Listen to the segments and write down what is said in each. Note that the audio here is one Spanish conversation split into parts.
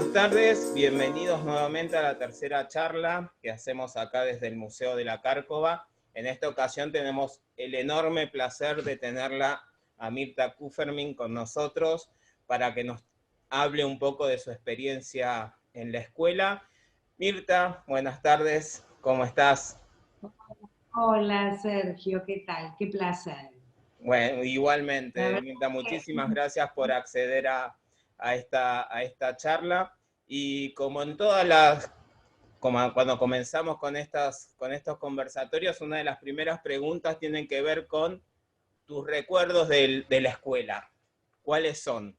Buenas tardes, bienvenidos nuevamente a la tercera charla que hacemos acá desde el Museo de la Cárcova. En esta ocasión tenemos el enorme placer de tenerla a Mirta Kupferman con nosotros para que nos hable un poco de su experiencia en la escuela. Mirta, buenas tardes, ¿cómo estás? Hola Sergio, ¿qué tal? Qué placer. Bueno, La igualmente, verdad Mirta, que muchísimas gracias por acceder a esta charla. Y como en todas las, como cuando comenzamos con estos conversatorios, una de las primeras preguntas tienen que ver con tus recuerdos de la escuela. ¿Cuáles son?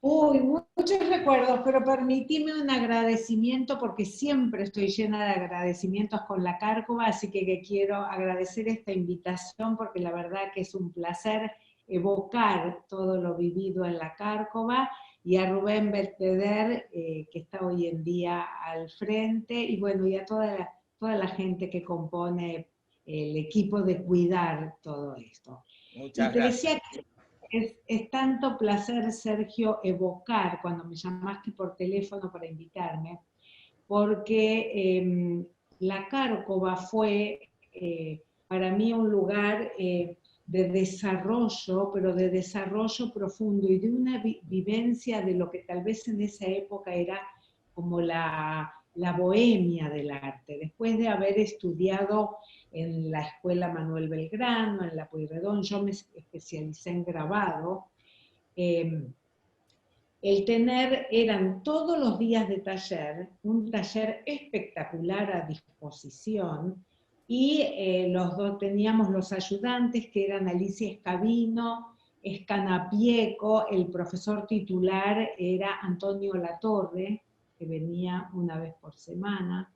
muchos recuerdos, pero permitime un agradecimiento porque siempre estoy llena de agradecimientos con la Cárcova, así que quiero agradecer esta invitación porque la verdad que es un placer evocar todo lo vivido en la Cárcova y a Rubén Berteder, que está hoy en día al frente, y bueno, y a toda la gente que compone el equipo de cuidar todo esto. Y Muchas te gracias. decía que es tanto placer, Sergio, evocar cuando me llamaste por teléfono para invitarme, porque la Cárcova fue para mí un lugar de desarrollo, pero de desarrollo profundo y de una vivencia de lo que tal vez en esa época era como la bohemia del arte. Después de haber estudiado en la Escuela Manuel Belgrano, en la Pueyrredón, yo me especialicé en grabado. Eh, el tener, eran todos los días de taller, un taller espectacular a disposición, y los dos teníamos los ayudantes que eran Alicia Escabino, Escanapieco, el profesor titular era Antonio Latorre, que venía una vez por semana,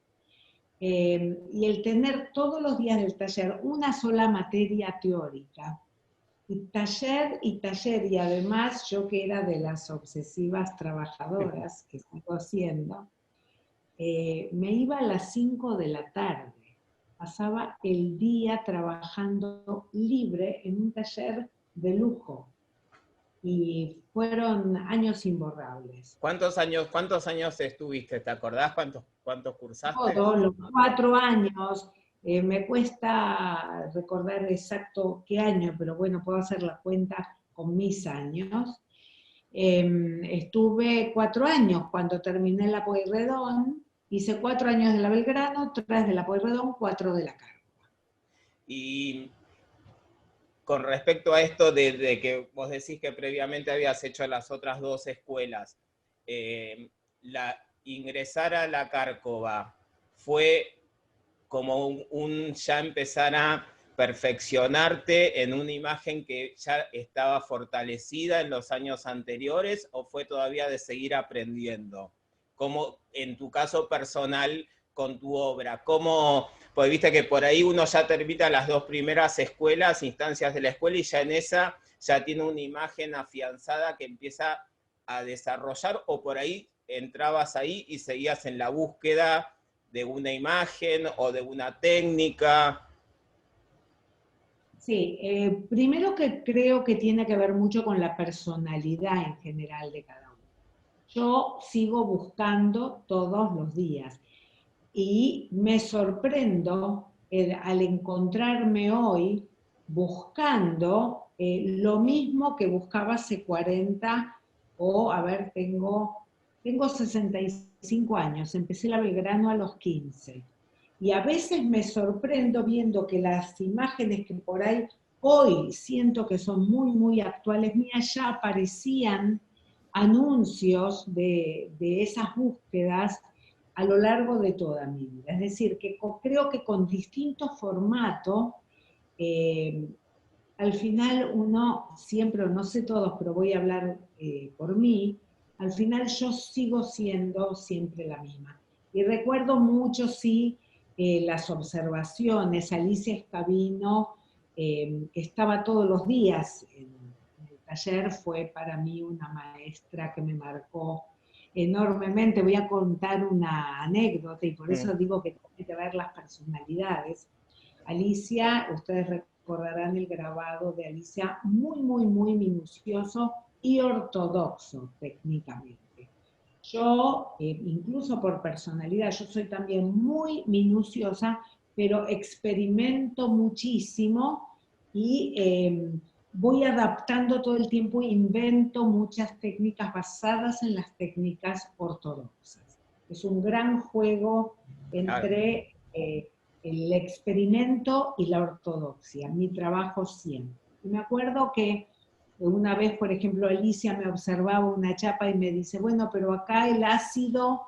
y el tener todos los días del taller una sola materia teórica, y taller, y además yo que era de las obsesivas trabajadoras, que sigo siendo, me iba a las 5 de la tarde, pasaba el día trabajando libre en un taller de lujo, y fueron años imborrables. ¿Cuántos años estuviste? ¿Te acordás cuántos cursaste? Todos los 4 años, me cuesta recordar exacto qué año, pero bueno, puedo hacer la cuenta con mis años. Estuve 4 años cuando terminé la Pueyrredón, hice 4 años de la Belgrano, 3 de la Pueyrredón, 4 de la Cárcova. Y con respecto a esto de que vos decís que previamente habías hecho las otras dos escuelas, ingresar a la Cárcova fue como ya empezar a perfeccionarte en una imagen que ya estaba fortalecida en los años anteriores, o fue todavía de seguir aprendiendo? Como en tu caso personal con tu obra, ¿cómo? Pues viste que por ahí uno ya termina las dos primeras escuelas, instancias de la escuela, y ya en esa ya tiene una imagen afianzada que empieza a desarrollar, o por ahí entrabas ahí y seguías en la búsqueda de una imagen o de una técnica. Sí, primero que creo que tiene que ver mucho con la personalidad en general de cada uno. Yo sigo buscando todos los días y me sorprendo al encontrarme hoy buscando lo mismo que buscaba hace 40 o, a ver, tengo 65 años, empecé la Belgrano a los 15. Y a veces me sorprendo viendo que las imágenes que por ahí hoy siento que son muy, muy actuales mías, ya aparecían anuncios de esas búsquedas a lo largo de toda mi vida. Es decir, que creo que con distintos formatos, eh, al final uno siempre, no sé todos, pero voy a hablar por mí, al final yo sigo siendo siempre la misma. Y recuerdo mucho, sí, las observaciones, Alicia Escabino, que estaba todos los días en el taller, fue para mí una maestra que me marcó enormemente. Voy a contar una anécdota y por eso digo que tiene que ver las personalidades. Alicia, ustedes recordarán el grabado de Alicia, muy, muy, muy minucioso y ortodoxo técnicamente. Yo, incluso por personalidad, yo soy también muy minuciosa, pero experimento muchísimo y voy adaptando todo el tiempo, invento muchas técnicas basadas en las técnicas ortodoxas. Es un gran juego Claro. entre el experimento y la ortodoxia, mi trabajo siempre. Y me acuerdo que una vez, por ejemplo, Alicia me observaba una chapa y me dice, bueno, pero acá el ácido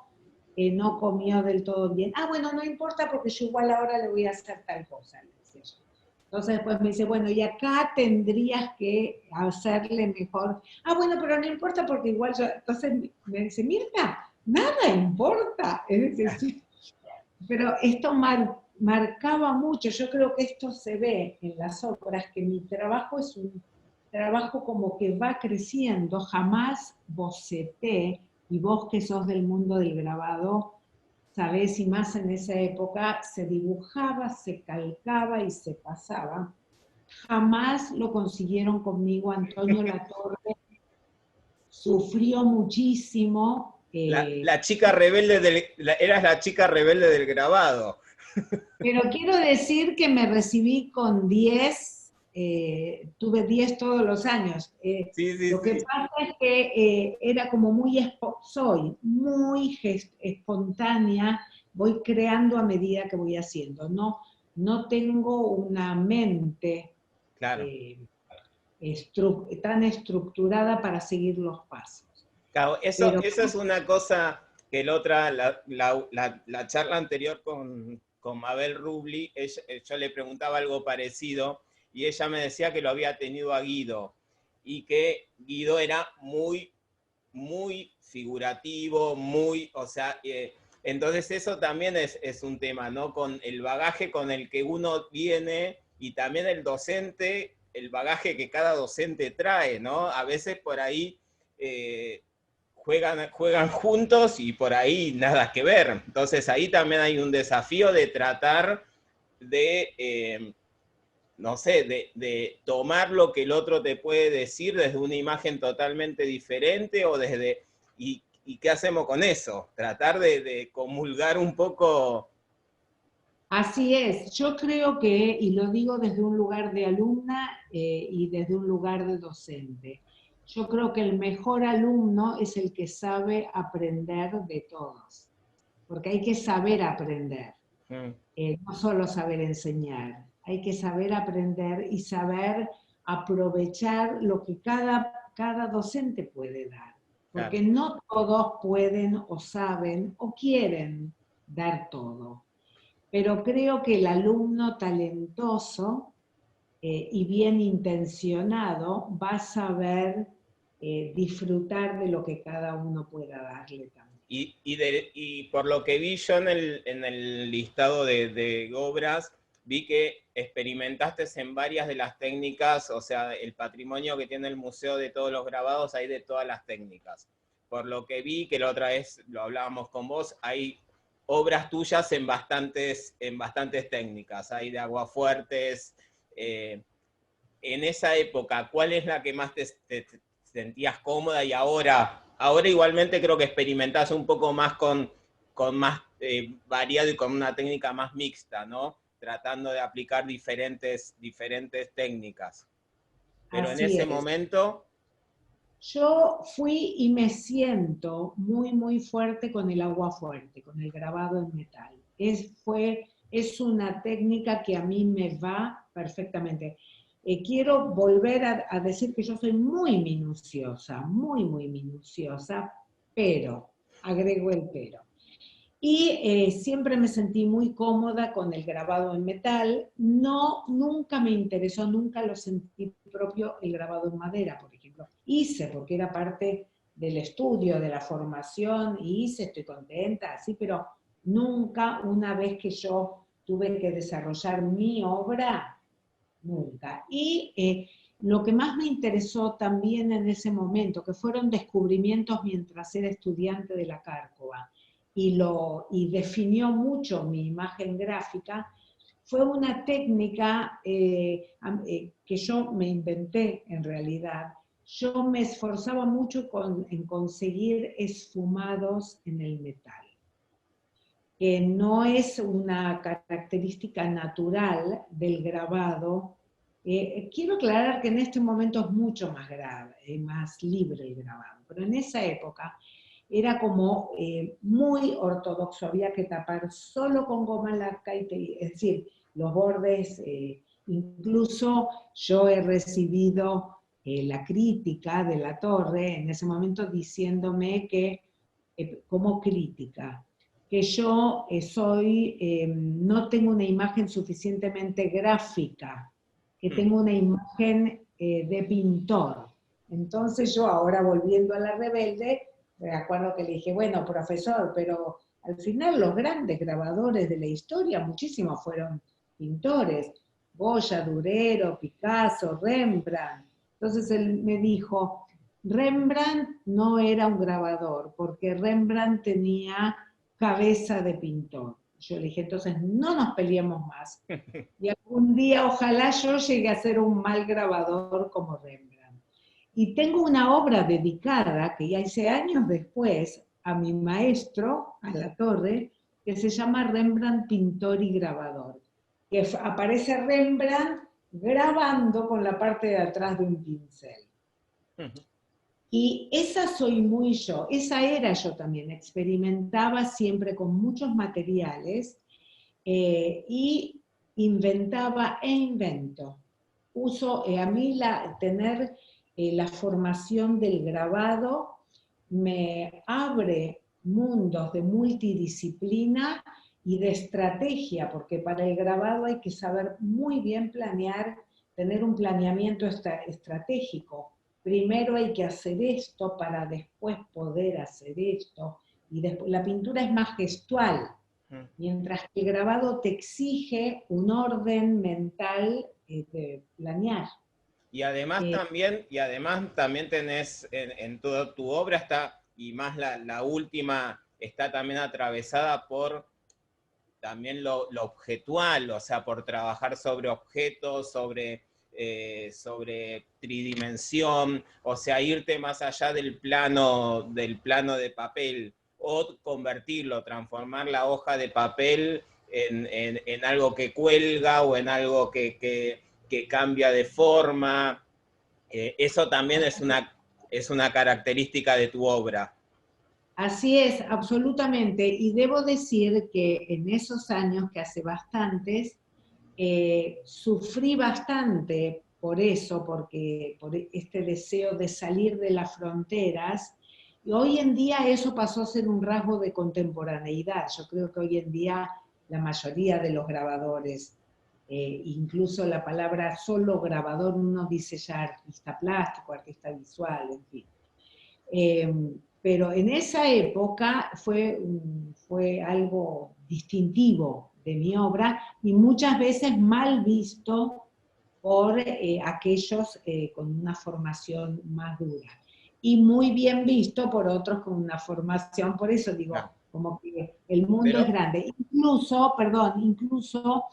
no comió del todo bien. Ah, bueno, no importa porque yo igual ahora le voy a hacer tal cosa, le decía yo. Entonces después me dice, bueno, y acá tendrías que hacerle mejor. Ah, bueno, pero no importa porque igual yo... Entonces me dice, Mirta, nada importa. Es decir, pero esto marcaba mucho, yo creo que esto se ve en las obras, que mi trabajo es un trabajo como que va creciendo, jamás boceté, y vos que sos del mundo del grabado, sabés, y más en esa época, se dibujaba, se calcaba y se pasaba. Jamás lo consiguieron conmigo. Antonio Latorre sufrió muchísimo. La chica rebelde eras la chica rebelde del grabado. Pero quiero decir que me recibí con 10, tuve 10 todos los años. Sí, sí, Lo que sí. pasa es que era como soy muy espontánea, voy creando a medida que voy haciendo. No, no tengo una mente Claro. eh, tan estructurada para seguir los pasos. Claro, Pero eso es una cosa que la charla anterior con Mabel Rubli, yo le preguntaba algo parecido y ella me decía que lo había tenido a Guido y que Guido era muy, muy figurativo, muy, o sea, entonces eso también es un tema, ¿no? Con el bagaje con el que uno viene y también el docente, el bagaje que cada docente trae, ¿no? A veces por ahí... juegan juntos y por ahí nada que ver. Entonces ahí también hay un desafío de tratar de, no sé, de tomar lo que el otro te puede decir desde una imagen totalmente diferente o desde... ¿Y qué hacemos con eso? Tratar de comulgar un poco. así es, yo creo que, y lo digo desde un lugar de alumna y desde un lugar de docente, yo creo que el mejor alumno es el que sabe aprender de todos, porque hay que saber aprender, no solo saber enseñar, hay que saber aprender y saber aprovechar lo que cada docente puede dar, Claro. porque no todos pueden o saben o quieren dar todo. Pero creo que el alumno talentoso y bien intencionado va a saber disfrutar de lo que cada uno pueda darle también. Y por lo que vi yo en el listado de obras, vi que experimentaste en varias de las técnicas, o sea, el patrimonio que tiene el museo de todos los grabados, hay de todas las técnicas. Por lo que vi, que la otra vez lo hablábamos con vos, hay obras tuyas en bastantes técnicas, hay de aguafuertes. En esa época, ¿cuál es la que más te sentías cómoda y ahora igualmente creo que experimentás un poco más con más variado y con una técnica más mixta, ¿no? Tratando de aplicar diferentes técnicas. Pero en Así ese es. momento, Yo fui y me siento muy, muy fuerte con el agua fuerte, con el grabado en metal. Es una técnica que a mí me va perfectamente. Quiero volver a decir que yo soy muy minuciosa, muy, muy minuciosa, pero, agrego el pero. Y siempre me sentí muy cómoda con el grabado en metal. No, nunca me interesó, nunca lo sentí propio el grabado en madera, por ejemplo. Hice, porque era parte del estudio, de la formación, y hice, estoy contenta, así, pero nunca, una vez que yo tuve que desarrollar mi obra, nunca. Y lo que más me interesó también en ese momento, que fueron descubrimientos mientras era estudiante de la Cárcova, y definió mucho mi imagen gráfica, fue una técnica que yo me inventé en realidad, yo me esforzaba mucho en conseguir esfumados en el metal, que no es una característica natural del grabado. Quiero aclarar que en este momento es mucho más grave, más libre el grabado, pero en esa época era como muy ortodoxo, había que tapar solo con goma laca, es decir, los bordes, incluso yo he recibido la crítica de la Torre en ese momento diciéndome que, como crítica, que yo no tengo una imagen suficientemente gráfica, que tengo una imagen de pintor. Entonces yo ahora volviendo a La Rebelde, me acuerdo que le dije, bueno, profesor, pero al final los grandes grabadores de la historia, muchísimos fueron pintores, Goya, Durero, Picasso, Rembrandt. Entonces él me dijo, Rembrandt no era un grabador, porque Rembrandt tenía cabeza de pintor. Yo le dije, entonces no nos peleemos más. Y algún día ojalá yo llegue a ser un mal grabador como Rembrandt. Y tengo una obra dedicada, que ya hice años después, a mi maestro, a la Torre, que se llama Rembrandt Pintor y Grabador. Que aparece Rembrandt grabando con la parte de atrás de un pincel. Y esa soy muy yo, esa era yo también, experimentaba siempre con muchos materiales y inventaba e invento. Uso, a mí tener la formación del grabado me abre mundos de multidisciplina y de estrategia, porque para el grabado hay que saber muy bien planear, tener un planeamiento estratégico. Primero hay que hacer esto para después poder hacer esto. Y después, la pintura es más gestual, mientras que el grabado te exige un orden mental de planear. Y además también tenés en toda tu obra está, y más la última, está también atravesada por también lo objetual, o sea, por trabajar sobre objetos, sobre tridimensión, o sea, irte más allá del plano de papel, o convertirlo, transformar la hoja de papel en algo que cuelga o en algo que cambia de forma. Eso también es una característica de tu obra. Así es, absolutamente. Y debo decir que en esos años, que hace bastantes, sufrí bastante por eso, porque por este deseo de salir de las fronteras. Y hoy en día eso pasó a ser un rasgo de contemporaneidad. Yo creo que hoy en día la mayoría de los grabadores, incluso la palabra solo grabador, uno dice ya artista plástico, artista visual, en fin. Pero en esa época fue algo distintivo de mi obra y muchas veces mal visto por aquellos con una formación más dura. Y muy bien visto por otros con una formación, por eso digo, como que el mundo es grande. Incluso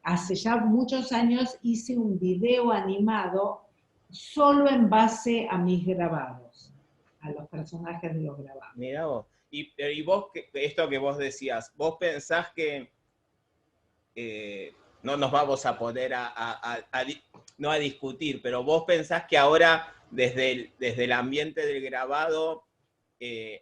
hace ya muchos años hice un video animado solo en base a mis grabados, a los personajes de los grabados. Mirá vos. Y vos, esto que vos decías, vos pensás que no nos vamos a poner no a discutir, pero vos pensás que ahora desde el ambiente del grabado,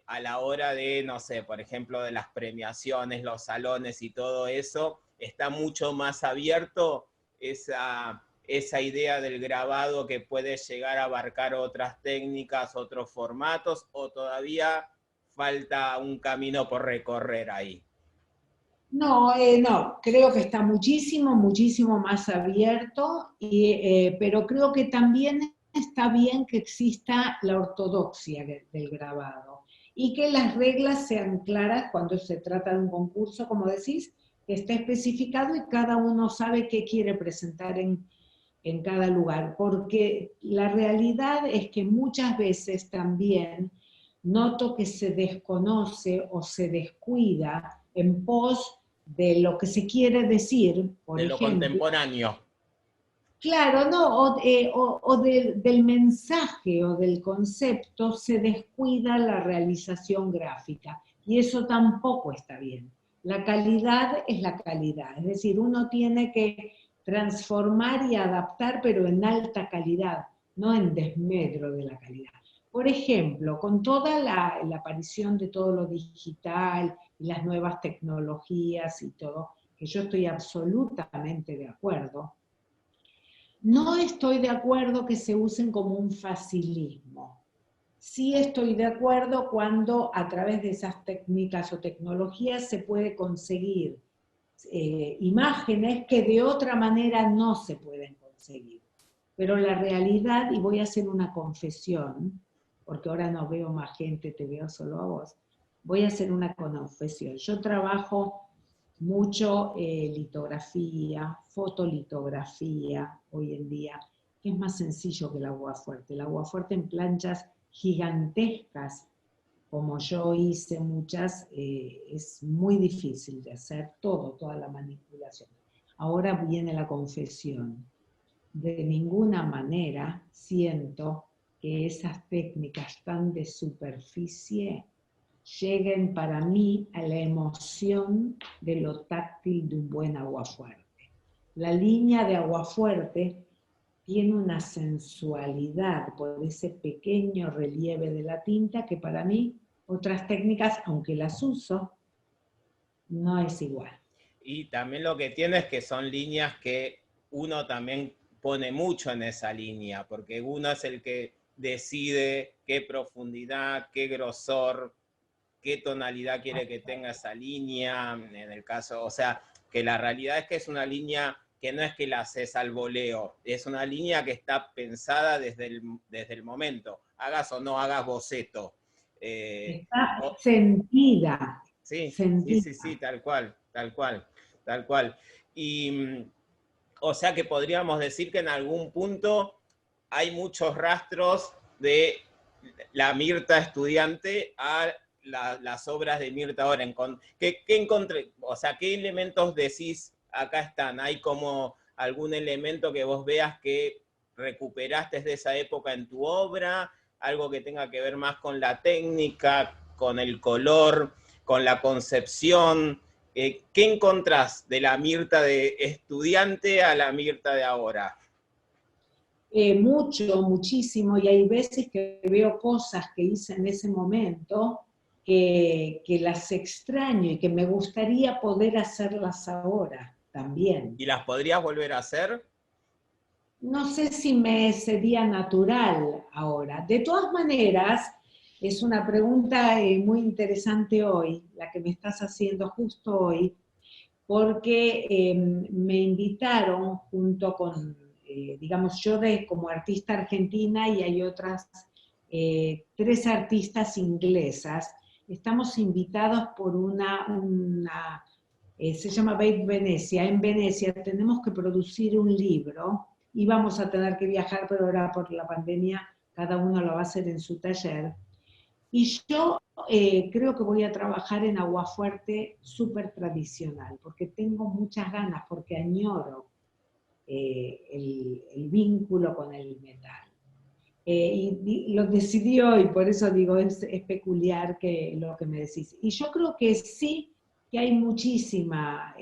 a la hora de, no sé, por ejemplo, de las premiaciones, los salones y todo eso, está mucho más abierto esa idea del grabado que puede llegar a abarcar otras técnicas, otros formatos, o todavía falta un camino por recorrer ahí? No, no, creo que está muchísimo, muchísimo más abierto, pero creo que también está bien que exista la ortodoxia del grabado y que las reglas sean claras cuando se trata de un concurso, como decís, que está especificado y cada uno sabe qué quiere presentar en cada lugar, porque la realidad es que muchas veces también noto que se desconoce o se descuida en pos de lo que se quiere decir, por de lo ejemplo. contemporáneo. Claro, no, del mensaje o del concepto se descuida la realización gráfica y eso tampoco está bien. La calidad es la calidad, es decir, uno tiene que transformar y adaptar, pero en alta calidad, no en desmedro de la calidad. Por ejemplo, con toda la aparición de todo lo digital y las nuevas tecnologías y todo, que yo estoy absolutamente de acuerdo, no estoy de acuerdo que se usen como un facilismo. Sí estoy de acuerdo cuando a través de esas técnicas o tecnologías se puede conseguir imágenes que de otra manera no se pueden conseguir. Pero la realidad, y voy a hacer una confesión, porque ahora no veo más gente, te veo solo a vos, voy a hacer una confesión. Yo trabajo mucho litografía, fotolitografía hoy en día, que es más sencillo que el aguafuerte. El aguafuerte en planchas gigantescas, como yo hice muchas, es muy difícil de hacer toda la manipulación. Ahora viene la confesión. De ninguna manera siento que esas técnicas tan de superficie lleguen para mí a la emoción de lo táctil de un buen aguafuerte. La línea de aguafuerte tiene una sensualidad por ese pequeño relieve de la tinta que para mí otras técnicas, aunque las uso, no es igual. Y también lo que tiene es que son líneas que uno también pone mucho en esa línea, porque uno es el que decide qué profundidad, qué grosor, qué tonalidad quiere que tenga esa línea, en el caso, o sea, que la realidad es que es una línea que no es que la haces al voleo, es una línea que está pensada desde el momento, hagas o no hagas boceto. Está sentida. Sí, sí, Sentida. sí, sí, tal cual, tal cual, tal cual. Y, o sea que podríamos decir que en algún punto hay muchos rastros de la Mirta estudiante a las obras de Mirta Oren. ¿Qué encontré? O sea, ¿qué elementos decís acá están? ¿Hay como algún elemento que vos veas que recuperaste de esa época en tu obra? ¿Algo que tenga que ver más con la técnica, con el color, con la concepción? ¿Qué encontrás de la Mirta de estudiante a la Mirta de ahora? Mucho, muchísimo, y hay veces que veo cosas que hice en ese momento que las extraño y que me gustaría poder hacerlas ahora también. ¿Y las podrías volver a hacer? No sé si me sería natural ahora. De todas maneras, es una pregunta muy interesante hoy, la que me estás haciendo justo hoy, porque me invitaron junto con, digamos, yo como artista argentina y hay otras 3 artistas inglesas. Estamos invitados por se llama Babe Venecia. En Venecia tenemos que producir un libro y vamos a tener que viajar, pero ahora por la pandemia cada uno lo va a hacer en su taller. Y yo creo que voy a trabajar en aguafuerte súper tradicional, porque tengo muchas ganas, porque añoro el vínculo con el metal. Y lo decidí hoy, por eso digo, es peculiar que lo que me decís. Y yo creo que sí, que hay muchísima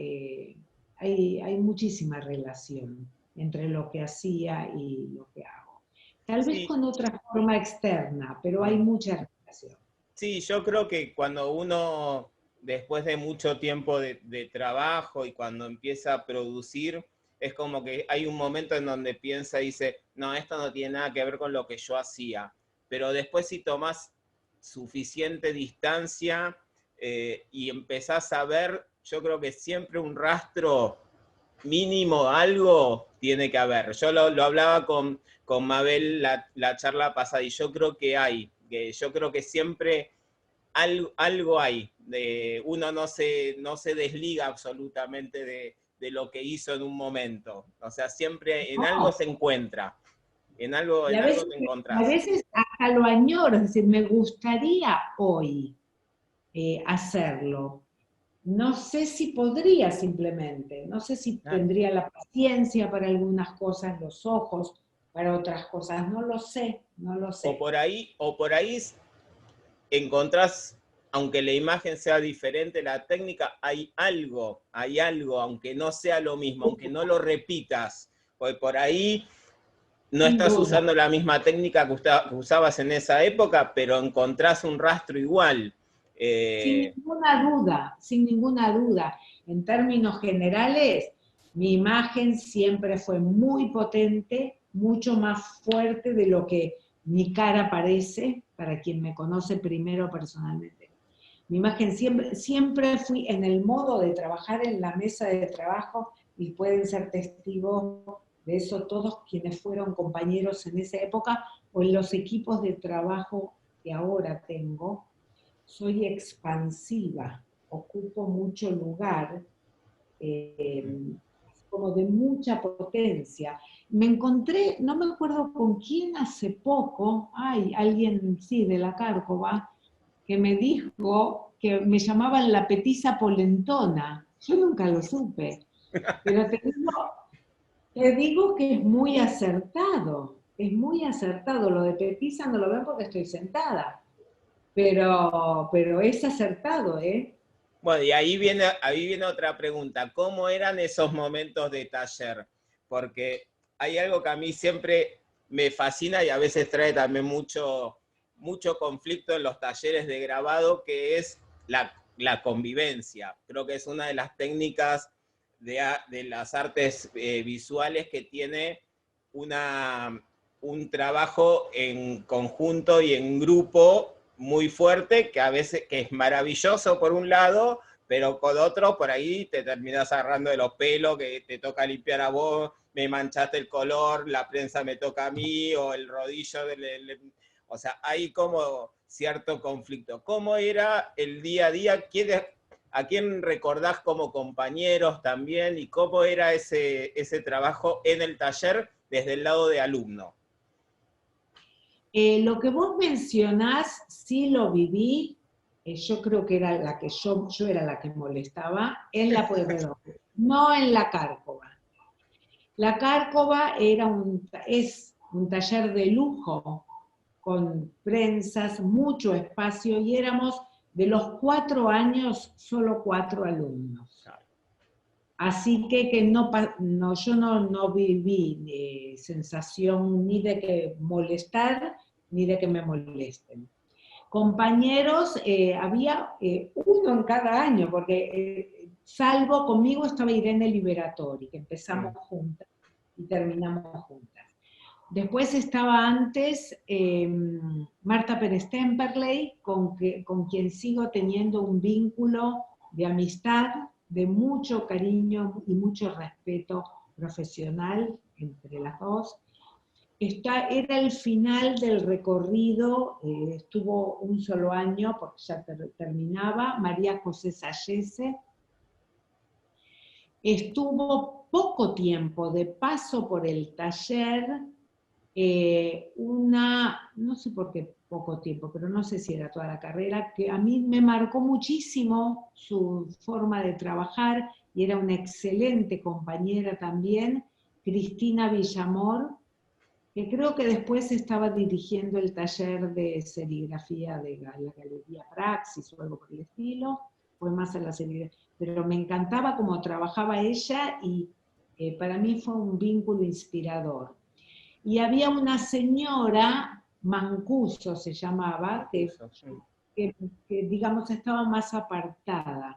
relación entre lo que hacía y lo que hago. Tal vez Sí. con otra forma externa, pero hay mucha relación. Sí, yo creo que cuando uno, después de mucho tiempo de trabajo y cuando empieza a producir, es como que hay un momento en donde piensa y dice, no, esto no tiene nada que ver con lo que yo hacía. Pero después si tomás suficiente distancia y empezás a ver, yo creo que siempre un rastro mínimo, algo tiene que haber. Yo lo hablaba con Mabel la charla pasada y yo creo que yo creo que siempre algo hay. Uno no se desliga absolutamente de lo que hizo en un momento. O sea, siempre en algo No, se encuentra. En y algo te a encontrás. veces hasta lo añoro, es decir, me gustaría hoy hacerlo, no sé si podría simplemente, no sé si tendría la paciencia para algunas cosas, los ojos para otras cosas, no lo sé, no lo sé. O por ahí encontrás, aunque la imagen sea diferente, la técnica, hay algo, aunque no sea lo mismo, aunque no lo repitas, porque por ahí no Sin estás duda. usando la misma técnica que usabas en esa época, pero encontrás un rastro igual. Sin ninguna duda. En términos generales, mi imagen siempre fue muy potente, mucho más fuerte de lo que mi cara parece, para quien me conoce primero personalmente. Mi imagen siempre fui en el modo de trabajar en la mesa de trabajo, y pueden ser testigos de eso todos quienes fueron compañeros en esa época o en los equipos de trabajo que ahora tengo. Soy expansiva, ocupo mucho lugar, como de mucha potencia. Me encontré, no me acuerdo con quién hace poco, alguien, sí, de la Cárcova, que me dijo que me llamaban la petiza polentona. Yo nunca lo supe, pero te digo que es muy acertado. Lo de petiza no lo ven porque estoy sentada, pero es acertado, ¿eh? Bueno, y ahí viene otra pregunta. ¿Cómo eran esos momentos de taller? Porque hay algo que a mí siempre me fascina y a veces trae también mucho conflicto en los talleres de grabado, que es la convivencia. Creo que es una de las técnicas de las artes visuales que tiene un trabajo en conjunto y en grupo muy fuerte, que a veces que es maravilloso por un lado, pero con otro por ahí te terminas agarrando de los pelos, que te toca limpiar a vos, me manchaste el color, la prensa me toca a mí, o el rodillo, o sea, hay como cierto conflicto. ¿Cómo era el día a día? ¿A quién recordás como compañeros también? ¿Y cómo era ese trabajo en el taller desde el lado de alumno? Lo que vos mencionás, sí lo viví. Yo creo que era yo era la que molestaba en la Pueyrredón, no en la Cárcova. La Cárcova es un taller de lujo, con prensas, mucho espacio, y éramos de los 4 años, solo 4 alumnos. Así que yo no viví sensación ni de que molestar, ni de que me molesten. Compañeros, había uno en cada año, porque salvo conmigo estaba Irene Liberatori, que empezamos juntas y terminamos juntas. Después estaba antes Marta Pérez Temperley, con quien sigo teniendo un vínculo de amistad, de mucho cariño y mucho respeto profesional entre las dos. Era el final del recorrido, estuvo un solo año porque ya terminaba, María José Sallese. Estuvo poco tiempo de paso por el taller, no sé por qué poco tiempo, pero no sé si era toda la carrera, que a mí me marcó muchísimo su forma de trabajar y era una excelente compañera también, Cristina Villamor, que creo que después estaba dirigiendo el taller de serigrafía de la Galería Praxis o algo por el estilo, fue más a la serigrafía, pero me encantaba cómo trabajaba ella y para mí fue un vínculo inspirador. Y había una señora, Mancuso se llamaba, que digamos estaba más apartada,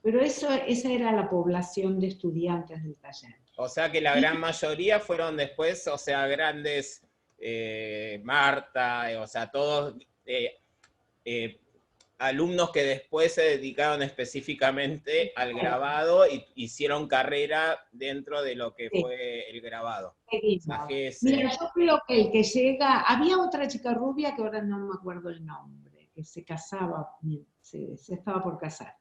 pero esa era la población de estudiantes del taller. O sea que la gran mayoría fueron después, o sea, grandes, Marta, o sea, todos alumnos que después se dedicaron específicamente al grabado y hicieron carrera dentro de lo que fue el grabado. Mira, yo creo que el que llega, había otra chica rubia que ahora no me acuerdo el nombre, que se casaba, se estaba por casar.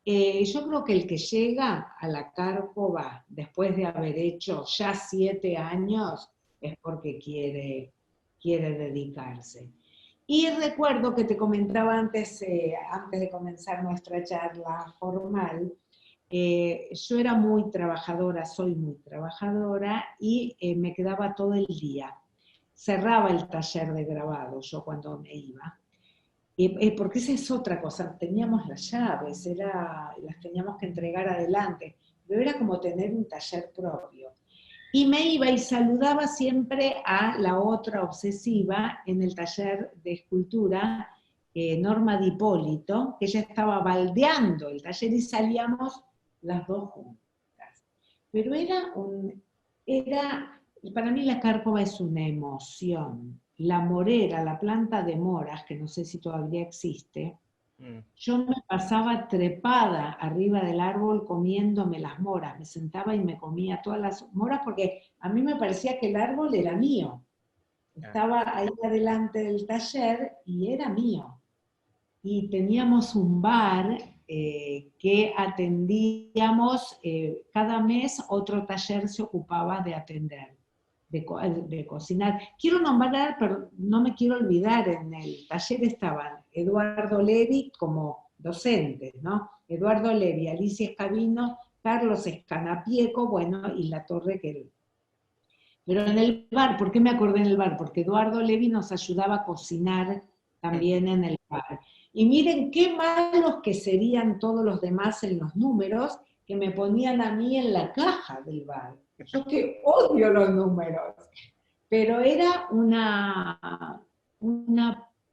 Yo creo que el que llega a la Cárcova después de haber hecho ya 7 años es porque quiere dedicarse. Y recuerdo que te comentaba antes, antes de comenzar nuestra charla formal, yo era muy trabajadora, soy muy trabajadora, y me quedaba todo el día. Cerraba el taller de grabado yo cuando me iba. Porque esa es otra cosa, teníamos las llaves, las teníamos que entregar adelante, pero era como tener un taller propio. Y me iba y saludaba siempre a la otra obsesiva en el taller de escultura, Norma Di Hipólito, que ella estaba baldeando el taller y salíamos las dos juntas. Pero para mí la cárcova es una emoción. La morera, la planta de moras, que no sé si todavía existe, yo me pasaba trepada arriba del árbol comiéndome las moras, me sentaba y me comía todas las moras porque a mí me parecía que el árbol era mío. Estaba ahí adelante del taller y era mío. Y teníamos un bar que atendíamos, cada mes otro taller se ocupaba de atender, de cocinar. Quiero nombrar, pero no me quiero olvidar, en el taller estaban Eduardo Levi como docentes, ¿no? Eduardo Levi, Alicia Escabino, Carlos Escanapieco, bueno, y la Torre que... Pero en el bar, ¿por qué me acordé en el bar? Porque Eduardo Levi nos ayudaba a cocinar también en el bar. Y miren qué malos que serían todos los demás en los números que me ponían a mí en la caja del bar. Yo que odio los números. Pero era una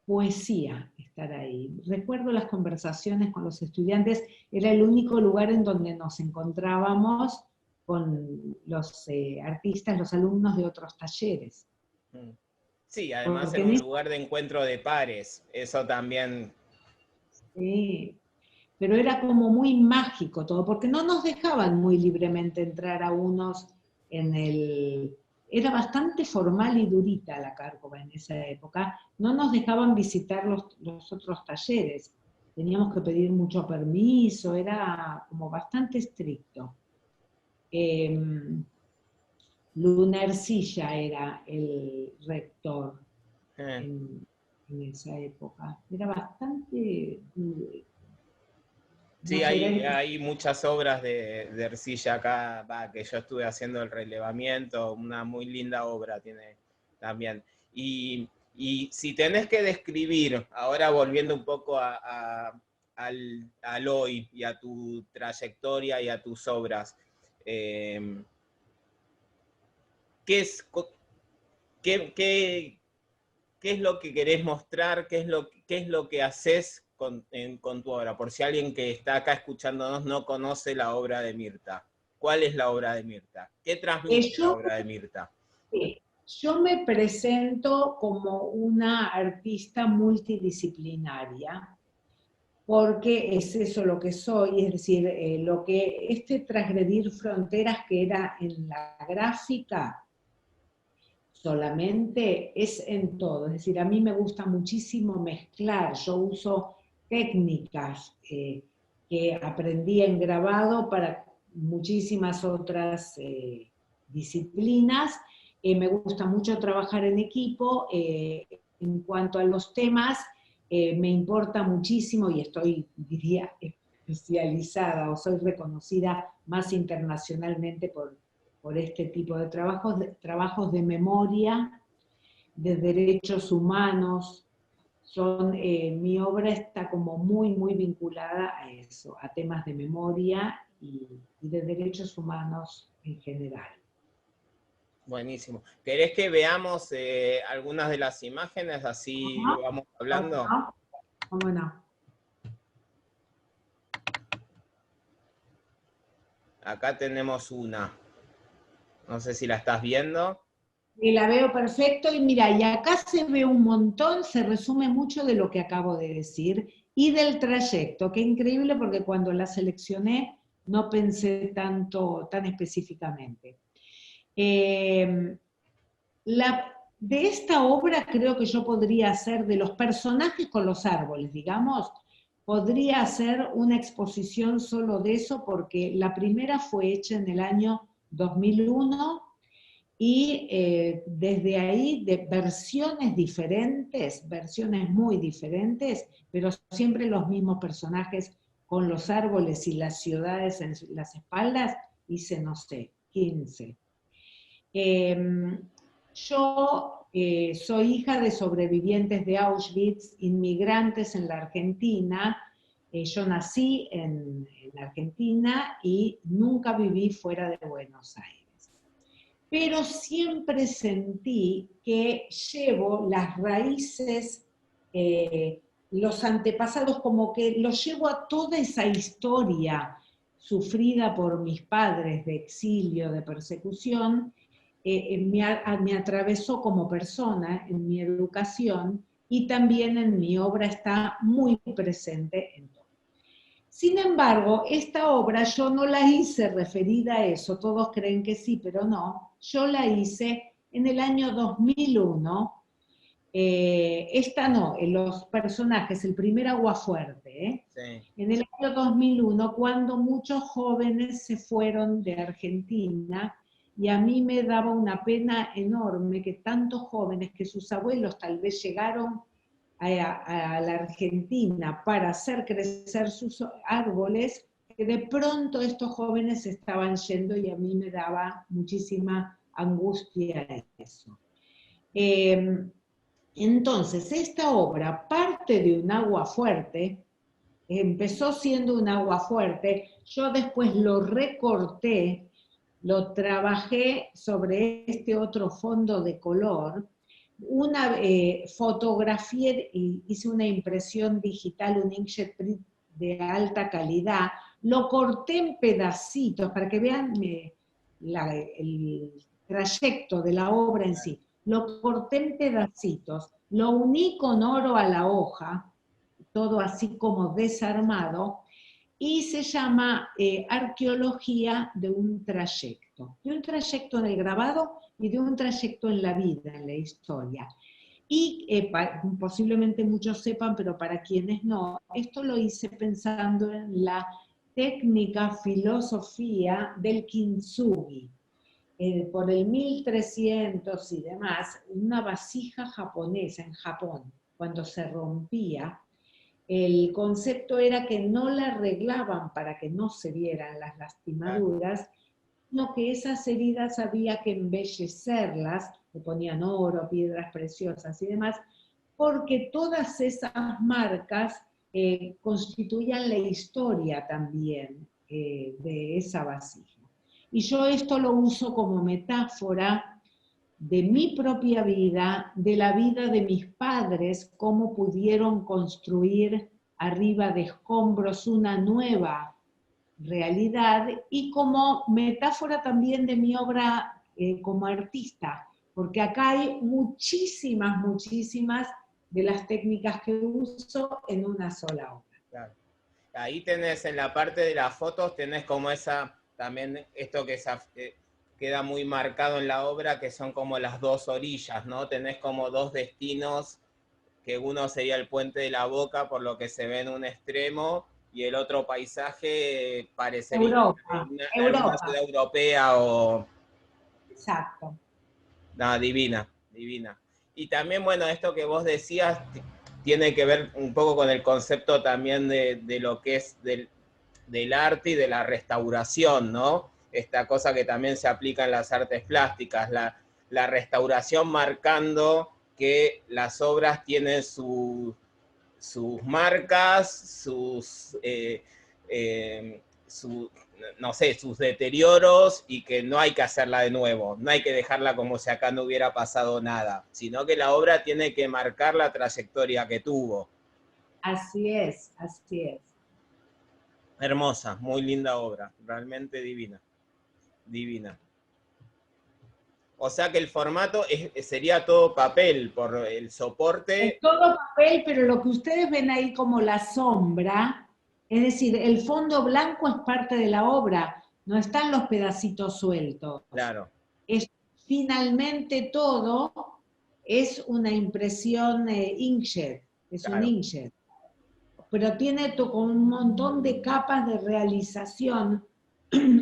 poesía estar ahí. Recuerdo las conversaciones con los estudiantes, era el único lugar en donde nos encontrábamos con los artistas, los alumnos de otros talleres. Sí, además era un lugar de encuentro de pares, eso también. Sí, pero era como muy mágico todo, porque no nos dejaban muy libremente entrar a unos en el... Era bastante formal y durita la cárcova en esa época, no nos dejaban visitar los otros talleres, teníamos que pedir mucho permiso, era como bastante estricto. Luna Ercilla era el rector en esa época, era bastante... Sí, hay muchas obras de Ercilla acá, que yo estuve haciendo el relevamiento, una muy linda obra tiene también. Y si tenés que describir, ahora volviendo un poco al hoy y a tu trayectoria y a tus obras, ¿qué es lo que querés mostrar? ¿Qué es lo que haces con tu obra? Por si alguien que está acá escuchándonos no conoce la obra de Mirta. ¿Cuál es la obra de Mirta? ¿Qué transmite la obra de Mirta? Yo me presento como una artista multidisciplinaria, porque es eso lo que soy, es decir, lo que transgredir fronteras que era en la gráfica, solamente es en todo. Es decir, a mí me gusta muchísimo mezclar, yo uso técnicas que aprendí en grabado para muchísimas otras disciplinas. Me gusta mucho trabajar en equipo. En cuanto a los temas, me importa muchísimo y estoy, diría, especializada o soy reconocida más internacionalmente por este tipo de trabajos de memoria, de derechos humanos. Mi obra está como muy, muy vinculada a eso, a temas de memoria y de derechos humanos en general. Buenísimo. ¿Querés que veamos algunas de las imágenes? Así lo vamos hablando. ¿Cómo no? Acá tenemos una. No sé si la estás viendo. Y la veo perfecto, y mira, y acá se ve un montón, se resume mucho de lo que acabo de decir, y del trayecto, que increíble porque cuando la seleccioné no pensé tan específicamente. De esta obra creo que yo podría hacer, de los personajes con los árboles, digamos, podría hacer una exposición solo de eso, porque la primera fue hecha en el año 2001, y desde ahí de versiones diferentes, versiones muy diferentes, pero siempre los mismos personajes con los árboles y las ciudades en las espaldas, hice, no sé, 15. Yo soy hija de sobrevivientes de Auschwitz, inmigrantes en la Argentina. Yo nací en Argentina y nunca viví fuera de Buenos Aires. Pero siempre sentí que llevo las raíces, los antepasados, como que los llevo a toda esa historia sufrida por mis padres de exilio, de persecución, me atravesó como persona en mi educación y también en mi obra está muy presente en todo. Sin embargo, esta obra yo no la hice referida a eso, todos creen que sí, pero no. Yo la hice en el año 2001, esta no, en los personajes, el primer Aguafuerte, Sí. en el año 2001, cuando muchos jóvenes se fueron de Argentina, y a mí me daba una pena enorme que tantos jóvenes, que sus abuelos tal vez llegaron a la Argentina para hacer crecer sus árboles, que de pronto estos jóvenes estaban yendo y a mí me daba muchísima angustia eso. Entonces, esta obra parte de un aguafuerte, empezó siendo un aguafuerte, yo después lo recorté, lo trabajé sobre este otro fondo de color, una fotografié y hice una impresión digital, un inkjet print de alta calidad, lo corté en pedacitos para que vean el trayecto de la obra en sí. Lo corté en pedacitos, lo uní con oro a la hoja, todo así como desarmado, y se llama Arqueología de un trayecto en el grabado y de un trayecto en la vida, en la historia. Y posiblemente muchos sepan, pero para quienes no, esto lo hice pensando en la técnica, filosofía del kintsugi. Por el 1300 y demás, una vasija japonesa en Japón, cuando se rompía, el concepto era que no la arreglaban para que no se vieran las lastimaduras, sino que esas heridas había que embellecerlas, le ponían oro, piedras preciosas y demás, porque todas esas marcas constituían la historia también de esa vasija. Y yo esto lo uso como metáfora de mi propia vida, de la vida de mis padres, cómo pudieron construir arriba de escombros una nueva realidad, y como metáfora también de mi obra como artista, porque acá hay muchísimas, muchísimas de las técnicas que uso en una sola obra. Claro. Ahí tenés en la parte de las fotos, tenés como esa, también esto que queda muy marcado en la obra, que son como las dos orillas, ¿no? Tenés como dos destinos, que uno sería el puente de la Boca, por lo que se ve en un extremo, y el otro paisaje parecería alguna Europa. ciudad europea o... Exacto. No, divina, divina. Y también, bueno, esto que vos decías tiene que ver un poco con el concepto también de lo que es del arte y de la restauración, ¿no? Esta cosa que también se aplica en las artes plásticas, la restauración marcando que las obras tienen sus marcas, no sé, sus deterioros, y que no hay que hacerla de nuevo, no hay que dejarla como si acá no hubiera pasado nada, sino que la obra tiene que marcar la trayectoria que tuvo. Así es, así es. Hermosa, muy linda obra, realmente divina, divina. O sea que el formato sería todo papel por el soporte. Es todo papel, pero lo que ustedes ven ahí como la sombra, es decir, el fondo blanco es parte de la obra, no están los pedacitos sueltos. Claro. Es, finalmente todo es una impresión inkjet, es claro. Un inkjet. Pero tiene con un montón de capas de realización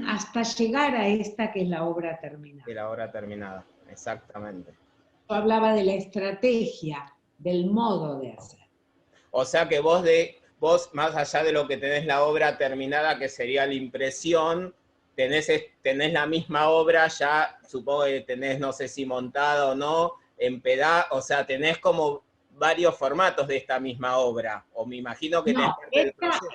hasta llegar a esta que es la obra terminada. De la obra terminada. exactamente. Yo hablaba de la estrategia, del modo de hacer. O sea que vos, más allá de lo que tenés la obra terminada, que sería la impresión, tenés la misma obra ya, supongo que tenés, no sé si montada o no, en o sea, tenés como varios formatos de esta misma obra, o me imagino que tenés No, parte del proceso.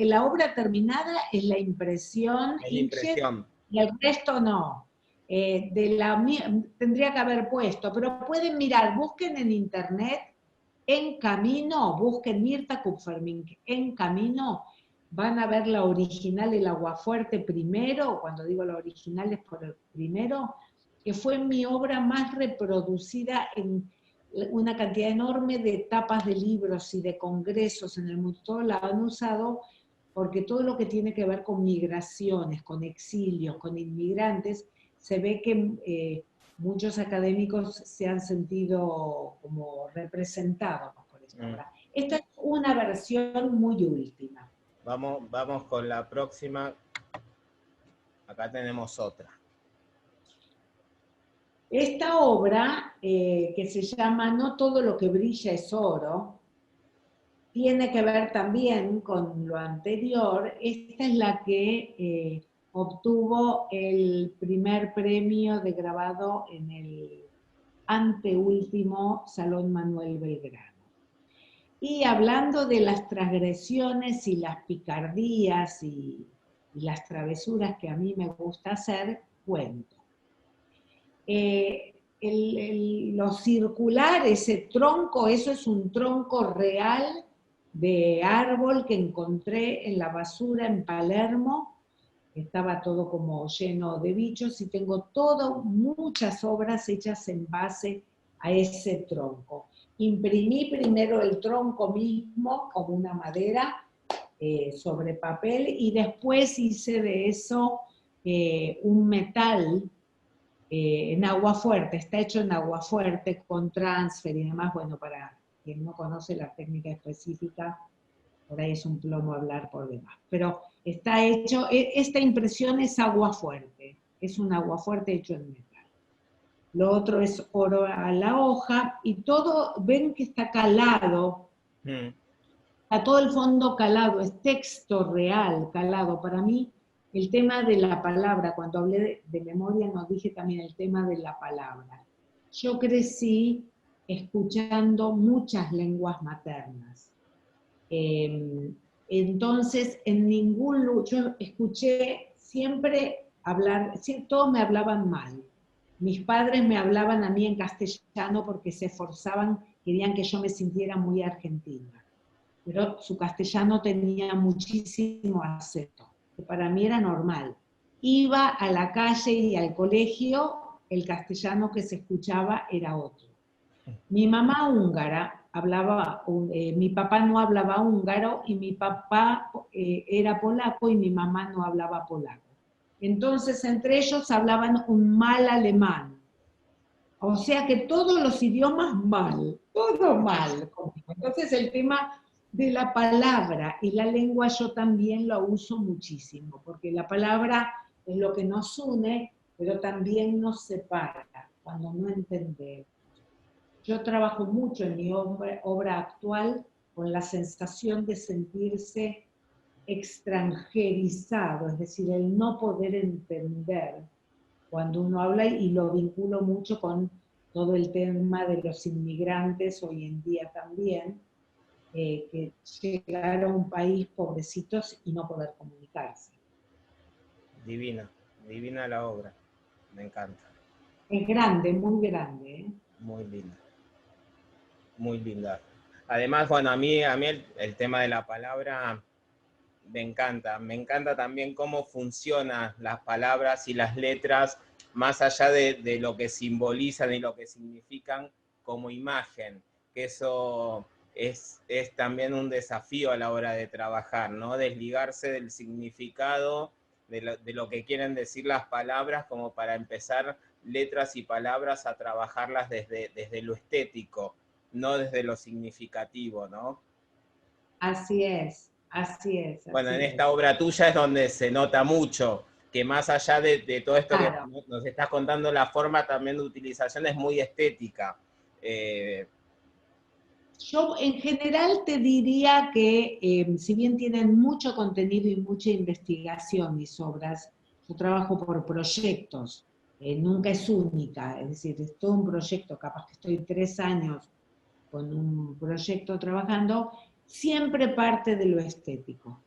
la obra terminada es la impresión Es la inkjet impresión. y el resto no. Tendría que haber puesto, pero pueden mirar, busquen en internet En Camino, busquen Mirta Kupfermink, En Camino, van a ver la original, el Aguafuerte primero, cuando digo la original es por el primero, que fue mi obra más reproducida en una cantidad enorme de tapas de libros y de congresos en el mundo, todos la han usado porque todo lo que tiene que ver con migraciones, con exilios, con inmigrantes, se ve que muchos académicos se han sentido como representados por esta obra. Esta es una versión muy última. Vamos con la próxima. Acá tenemos otra. Esta obra, que se llama No todo lo que brilla es oro, tiene que ver también con lo anterior. Esta es la que obtuvo el primer premio de grabado en el anteúltimo Salón Manuel Belgrano. Y hablando de las transgresiones y las picardías y las travesuras que a mí me gusta hacer, cuento. Lo circular, ese tronco, eso es un tronco real de árbol que encontré en la basura en Palermo. Estaba todo como lleno de bichos y tengo muchas obras hechas en base a ese tronco. Imprimí primero el tronco mismo como una madera sobre papel y después hice de eso un metal en agua fuerte, está hecho en agua fuerte con transfer y demás. Bueno, para quien no conoce la técnica específica, por ahí es un plomo hablar por demás. Pero está hecho, esta impresión es agua fuerte, es un agua fuerte hecho en metal. Lo otro es oro a la hoja y todo, ven que está calado, está todo el fondo calado, es texto real calado. Para mí, el tema de la palabra, cuando hablé de memoria, nos dije también el tema de la palabra. Yo crecí escuchando muchas lenguas maternas. Entonces, en ningún lugar, yo escuché siempre hablar, todos me hablaban mal. Mis padres me hablaban a mí en castellano porque se esforzaban, querían que yo me sintiera muy argentina. Pero su castellano tenía muchísimo acento, que para mí era normal. Iba a la calle y al colegio, el castellano que se escuchaba era otro. Mi mamá húngara hablaba, mi papá no hablaba húngaro y mi papá era polaco y mi mamá no hablaba polaco. Entonces entre ellos hablaban un mal alemán. O sea que todos los idiomas mal, todo mal. Entonces el tema de la palabra y la lengua yo también lo uso muchísimo, porque la palabra es lo que nos une, pero también nos separa cuando no entendemos. Yo trabajo mucho en mi obra actual con la sensación de sentirse extranjerizado, es decir, el no poder entender cuando uno habla, y lo vinculo mucho con todo el tema de los inmigrantes hoy en día también, que llegaron a un país pobrecitos y no poder comunicarse. Divina, divina la obra, me encanta. Es grande, muy grande. Muy linda. Muy linda. Además, bueno, a mí el tema de la palabra me encanta también cómo funcionan las palabras y las letras, más allá de lo que simbolizan y lo que significan como imagen, que eso es también un desafío a la hora de trabajar, ¿no? Desligarse del significado, de lo que quieren decir las palabras, como para empezar letras y palabras a trabajarlas desde lo estético, no desde lo significativo, ¿no? Así es, así es. Bueno, así en es. esta obra tuya es donde se nota mucho, que más allá de todo esto Claro. que nos estás contando, la forma también de utilización es muy estética. Yo en general te diría que si bien tienen mucho contenido y mucha investigación mis obras, yo trabajo por proyectos, nunca es única, es decir, es todo un proyecto, capaz que estoy 3 años con un proyecto trabajando, siempre parte de lo estético.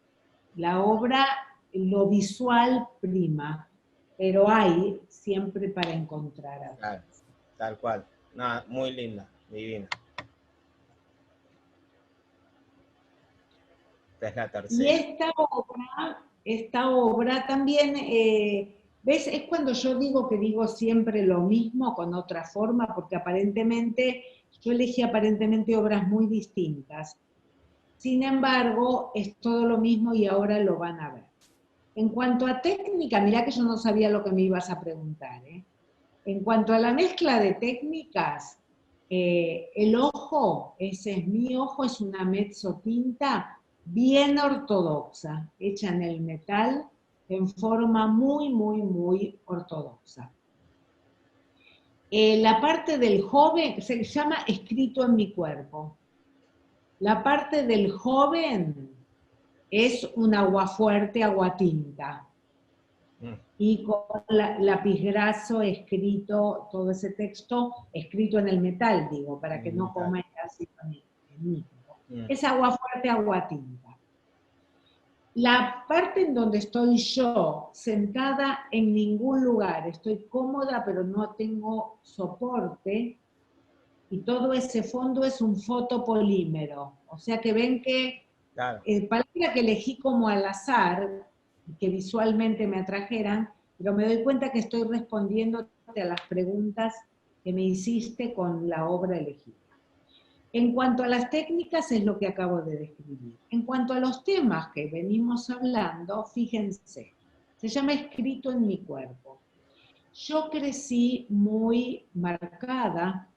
La obra, lo visual prima, pero hay siempre para encontrar algo. Claro, tal cual. Nada, muy linda, divina. Esta es la Y tercera. esta obra también, ¿ves? Es cuando yo digo que digo siempre lo mismo con otra forma, porque aparentemente, yo elegí aparentemente obras muy distintas. Sin embargo, es todo lo mismo y ahora lo van a ver. En cuanto a técnica, mirá que yo no sabía lo que me ibas a preguntar, ¿eh? En cuanto a la mezcla de técnicas, el ojo, ese es mi ojo, es una mezzotinta bien ortodoxa, hecha en el metal, en forma muy, muy, muy ortodoxa. La parte del joven se llama Escrito en mi cuerpo. La parte del joven es un aguafuerte, aguatinta. Y con lápiz graso escrito, todo ese texto escrito en el metal, digo, para que no coma el ácido nítrico. Es agua fuerte, agua tinta. La parte en donde estoy yo, sentada en ningún lugar, estoy cómoda, pero no tengo soporte, y todo ese fondo es un fotopolímero. O sea que ven que, Claro. palabra que elegí como al azar, que visualmente me atrajeran, pero me doy cuenta que estoy respondiéndote a las preguntas que me hiciste con la obra elegida. En cuanto a las técnicas, es lo que acabo de describir. En cuanto a los temas que venimos hablando, fíjense, se llama Escrito en mi cuerpo. Yo crecí muy marcada,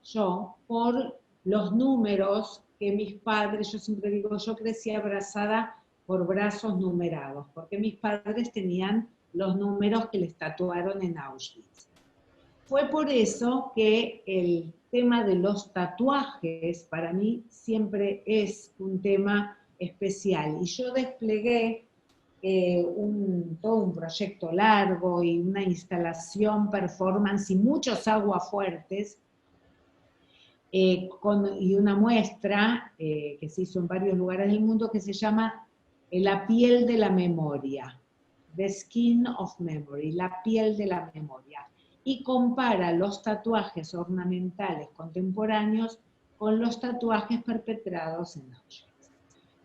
por los números que mis padres, yo siempre digo, yo crecí abrazada por brazos numerados, porque mis padres tenían los números que les tatuaron en Auschwitz. Fue por eso que el tema de los tatuajes para mí siempre es un tema especial. Y yo desplegué todo un proyecto largo y una instalación, performance y muchos aguafuertes, y una muestra que se hizo en varios lugares del mundo que se llama La piel de la memoria, The Skin of Memory, la piel de la memoria, y compara los tatuajes ornamentales contemporáneos con los tatuajes perpetrados en Auschwitz.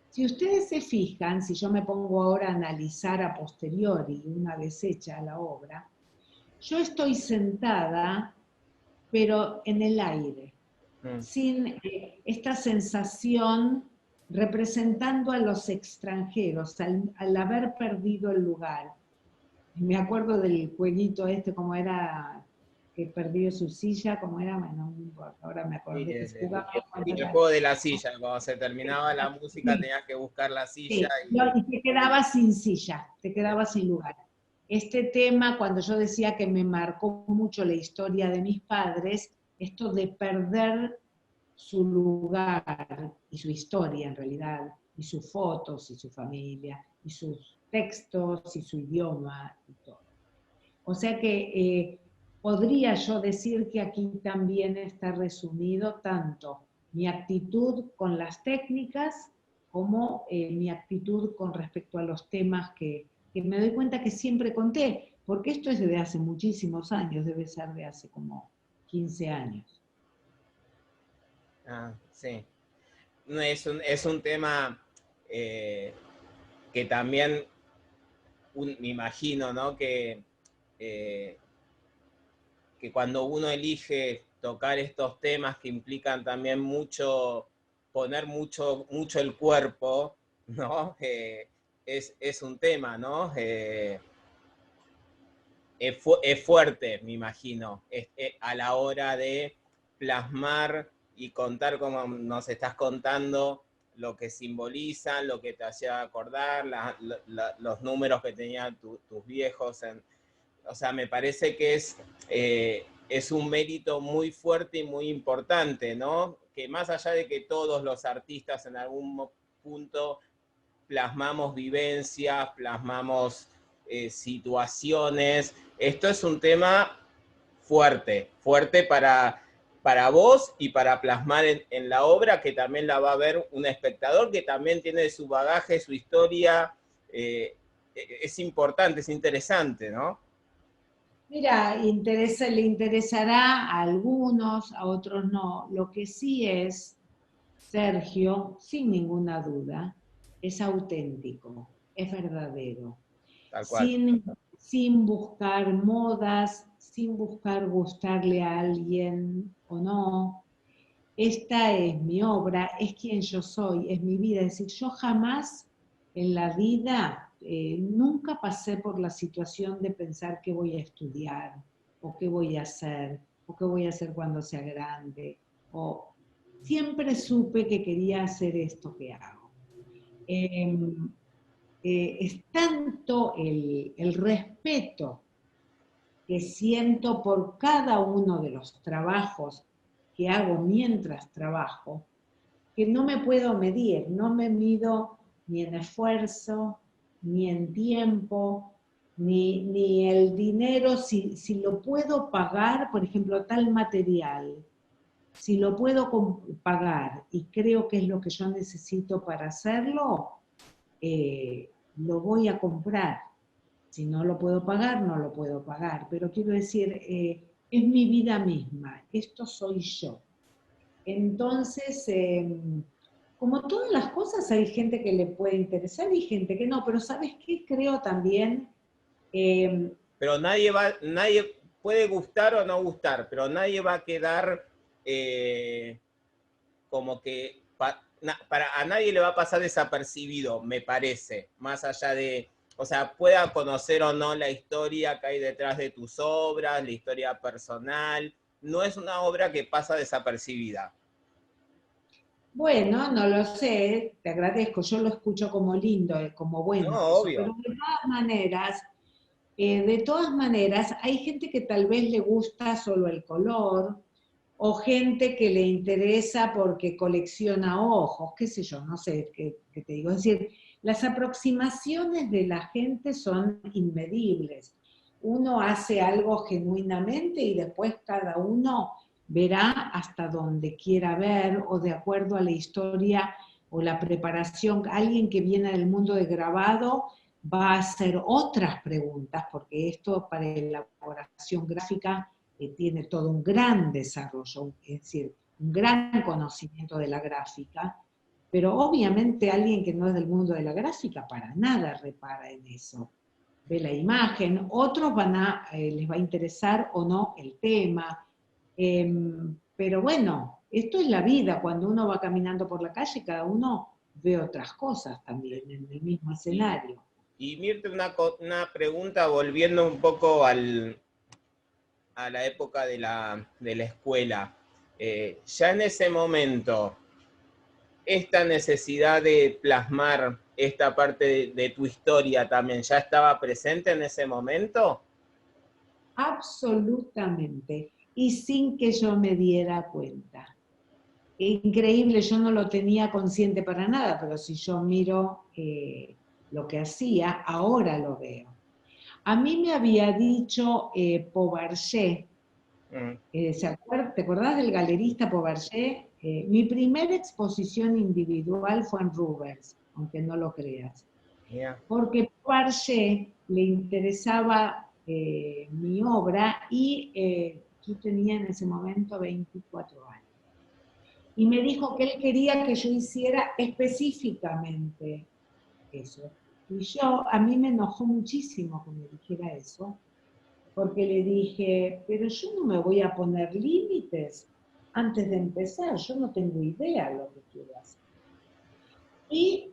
Si ustedes se fijan, si yo me pongo ahora a analizar a posteriori, una vez hecha la obra, yo estoy sentada, pero en el aire, sin esta sensación representando a los extranjeros, al haber perdido el lugar. Me acuerdo del jueguito este, como era, que perdió su silla, como era, bueno, no importa, ahora me acordé que se jugaba. El juego de la silla, cuando se terminaba la música tenías que buscar la silla. Sí, y te quedabas sin silla, te quedabas sin lugar. Este tema, cuando yo decía que me marcó mucho la historia de mis padres, esto de perder su lugar y su historia en realidad, y sus fotos y su familia, y sus textos y su idioma y todo. O sea que podría yo decir que aquí también está resumido tanto mi actitud con las técnicas como mi actitud con respecto a los temas que me doy cuenta que siempre conté, porque esto es de hace muchísimos años, debe ser de hace como 15 años. Ah, sí. Es un tema que también me imagino, ¿no? Que cuando uno elige tocar estos temas que implican también mucho, poner mucho el cuerpo, ¿no? Es un tema, ¿no? Es fuerte, me imagino, a la hora de plasmar y contar como nos estás contando lo que simbolizan, lo que te hacía acordar, los números que tenían tus viejos o sea, me parece que es un mérito muy fuerte y muy importante, ¿no? Que más allá de que todos los artistas en algún punto plasmamos vivencias, plasmamos situaciones, esto es un tema fuerte, fuerte para vos y para plasmar en la obra, que también la va a ver un espectador que también tiene su bagaje, su historia, es importante, es interesante, ¿no? Mira, le interesará a algunos, a otros no. Lo que sí es, Sergio, sin ninguna duda, es auténtico, es verdadero. Tal cual. Sin buscar modas, sin buscar gustarle a alguien o no. Esta es mi obra, es quien yo soy, es mi vida. Es decir, yo jamás en la vida, nunca pasé por la situación de pensar qué voy a estudiar, o qué voy a hacer, o qué voy a hacer cuando sea grande. O siempre supe que quería hacer esto que hago. Es tanto el respeto que siento por cada uno de los trabajos que hago mientras trabajo, que no me puedo medir, no me mido ni en esfuerzo, ni en tiempo, ni el dinero, si lo puedo pagar, por ejemplo, tal material, si lo puedo pagar y creo que es lo que yo necesito para hacerlo, lo voy a comprar. Si no lo puedo pagar, no lo puedo pagar. Pero quiero decir, es mi vida misma, esto soy yo. Entonces, como todas las cosas, hay gente que le puede interesar y gente que no, pero ¿sabes qué? Creo también... pero nadie puede gustar o no gustar, pero nadie va a quedar como que a nadie le va a pasar desapercibido, me parece, más allá de, o sea, pueda conocer o no la historia que hay detrás de tus obras, la historia personal, no es una obra que pasa desapercibida. Bueno, no lo sé, te agradezco, yo lo escucho como lindo, como No, bueno eso, pero obvio. de todas maneras, hay gente que tal vez le gusta solo el color, o gente que le interesa porque colecciona ojos, qué sé yo, no sé qué te digo. Es decir, las aproximaciones de la gente son inmedibles. Uno hace algo genuinamente y después cada uno verá hasta donde quiera ver o de acuerdo a la historia o la preparación. Alguien que viene del mundo de grabado va a hacer otras preguntas, porque esto para elaboración gráfica tiene todo un gran desarrollo, es decir, un gran conocimiento de la gráfica, pero obviamente alguien que no es del mundo de la gráfica para nada repara en eso. Ve la imagen, otros les va a interesar o no el tema, pero bueno, esto es la vida, cuando uno va caminando por la calle, cada uno ve otras cosas también en el mismo escenario. Y Mirte, una pregunta volviendo un poco a la época de la escuela. Ya en ese momento, esta necesidad de plasmar esta parte de tu historia también, ¿ya estaba presente en ese momento? Absolutamente, y sin que yo me diera cuenta. Increíble, yo no lo tenía consciente para nada, pero si yo miro lo que hacía, ahora lo veo. A mí me había dicho Beaumarchais, ¿te acordás del galerista Beaumarchais? Mi primera exposición individual fue en Rubens, aunque no lo creas. Yeah. Porque Beaumarchais le interesaba mi obra y yo tenía en ese momento 24 años. Y me dijo que él quería que yo hiciera específicamente eso. Y a mí me enojó muchísimo que me dijera eso, porque le dije, pero yo no me voy a poner límites antes de empezar, yo no tengo idea de lo que quiero hacer. Y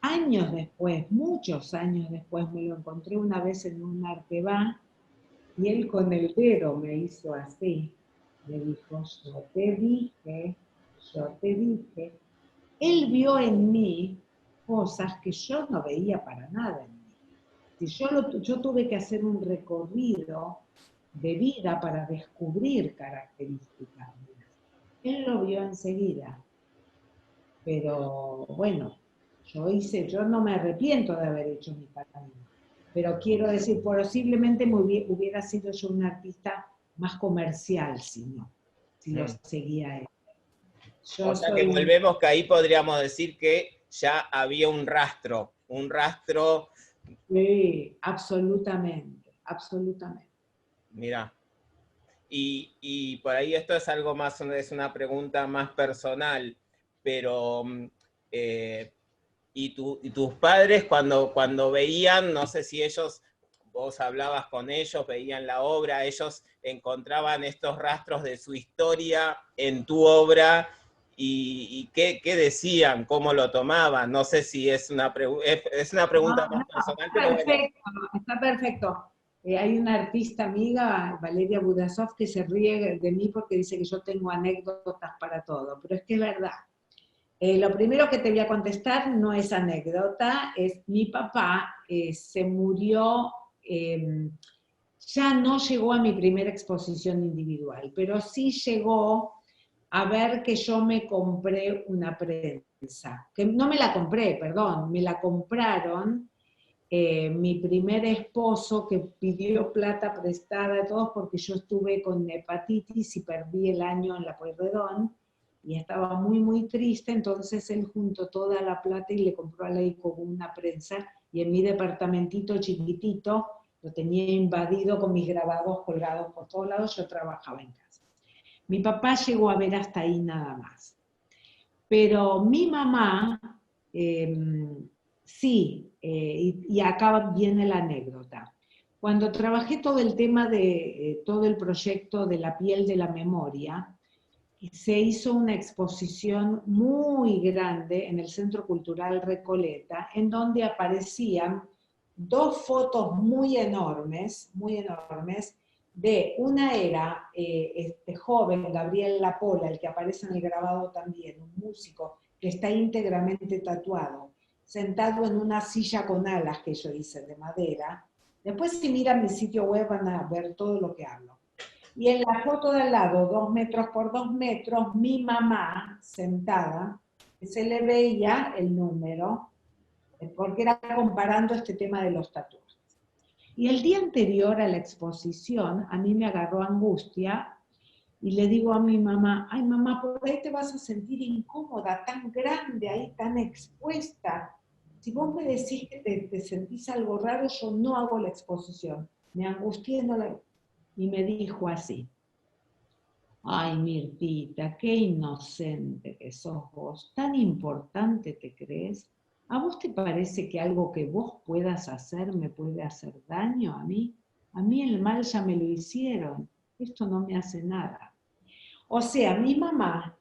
años después, muchos años después, me lo encontré una vez en un artebá y él con el dedo me hizo así, me dijo, yo te dije, yo te dije. Él vio en mí cosas que yo no veía para nada en mí. Si yo tuve que hacer un recorrido de vida para descubrir características mías. Él lo vio enseguida, pero bueno, yo no me arrepiento de haber hecho mi camino, pero quiero decir, posiblemente hubiera sido yo un artista más comercial si lo seguía él. O sea que volvemos que ahí podríamos decir que ya había un rastro. Sí, absolutamente, absolutamente. Mira, y por ahí esto es algo más, es una pregunta más personal, pero ¿y tus padres cuando veían, no sé si vos hablabas con ellos, veían la obra, ellos encontraban estos rastros de su historia en tu obra? ¿Y qué decían? ¿Cómo lo tomaban? No sé si es una pregunta más personal, pero bueno. Está perfecto. Hay una artista amiga, Valeria Budasov, que se ríe de mí porque dice que yo tengo anécdotas para todo, pero es que es verdad. Lo primero que te voy a contestar no es anécdota, es mi papá se murió, ya no llegó a mi primera exposición individual, pero sí llegó a ver que yo me compré una prensa, que no me la compré, perdón, me la compraron mi primer esposo, que pidió plata prestada a todos porque yo estuve con hepatitis y perdí el año en la Pueyrredón y estaba muy, muy triste, entonces él juntó toda la plata y le compró a Leico una prensa, y en mi departamentito chiquitito lo tenía invadido con mis grabados colgados por todos lados, yo trabajaba en casa. Mi papá llegó a ver hasta ahí nada más. Pero mi mamá, sí, y acá viene la anécdota. Cuando trabajé todo el tema de todo el proyecto de la piel de la memoria, se hizo una exposición muy grande en el Centro Cultural Recoleta, en donde aparecían dos fotos muy enormes, de una era este joven, Gabriel Lapola, el que aparece en el grabado también, un músico que está íntegramente tatuado, sentado en una silla con alas que yo hice de madera. Después si miran mi sitio web van a ver todo lo que hablo. Y en la foto de al lado, 2 metros por 2 metros, mi mamá sentada, se le veía el número, porque era comparando este tema de los tatuajes. Y el día anterior a la exposición, a mí me agarró angustia y le digo a mi mamá, ay mamá, por ahí te vas a sentir incómoda, tan grande ahí, tan expuesta. Si vos me decís que te sentís algo raro, yo no hago la exposición. Me angustié y me dijo así, ay Mirtita, qué inocente que sos vos, tan importante te crees. ¿A vos te parece que algo que vos puedas hacer me puede hacer daño a mí? A mí el mal ya me lo hicieron, esto no me hace nada. O sea, mi mamá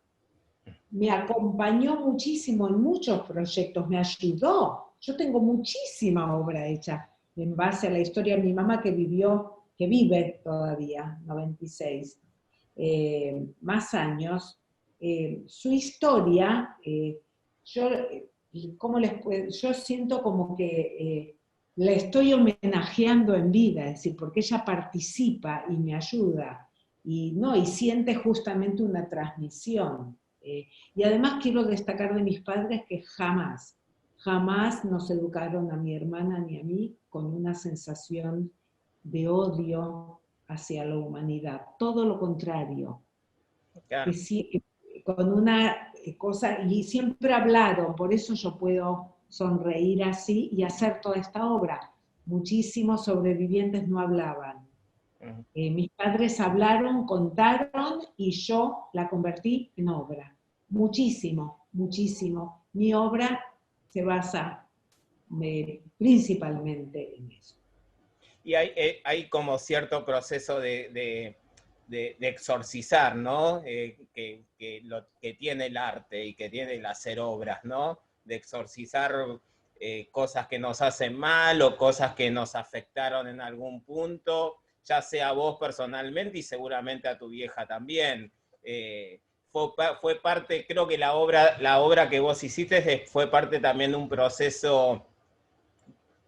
me acompañó muchísimo en muchos proyectos, me ayudó. Yo tengo muchísima obra hecha en base a la historia de mi mamá que vive todavía, 96, más años. Su historia, yo siento como que la estoy homenajeando en vida, es decir, porque ella participa y me ayuda, y siente justamente una transmisión. Y además quiero destacar de mis padres que jamás nos educaron a mi hermana ni a mí con una sensación de odio hacia la humanidad. Todo lo contrario. Claro. Que sí, con una cosa, y siempre hablaron, por eso yo puedo sonreír así y hacer toda esta obra. Muchísimos sobrevivientes no hablaban. Mis padres hablaron, contaron y yo la convertí en obra. Muchísimo, muchísimo. Mi obra se basa principalmente en eso. Y hay como cierto proceso de exorcizar, ¿no? Que tiene el arte y que tiene el hacer obras, ¿no? De exorcizar cosas que nos hacen mal o cosas que nos afectaron en algún punto, ya sea a vos personalmente y seguramente a tu vieja también. Fue parte, creo que la obra que vos hiciste fue parte también de un proceso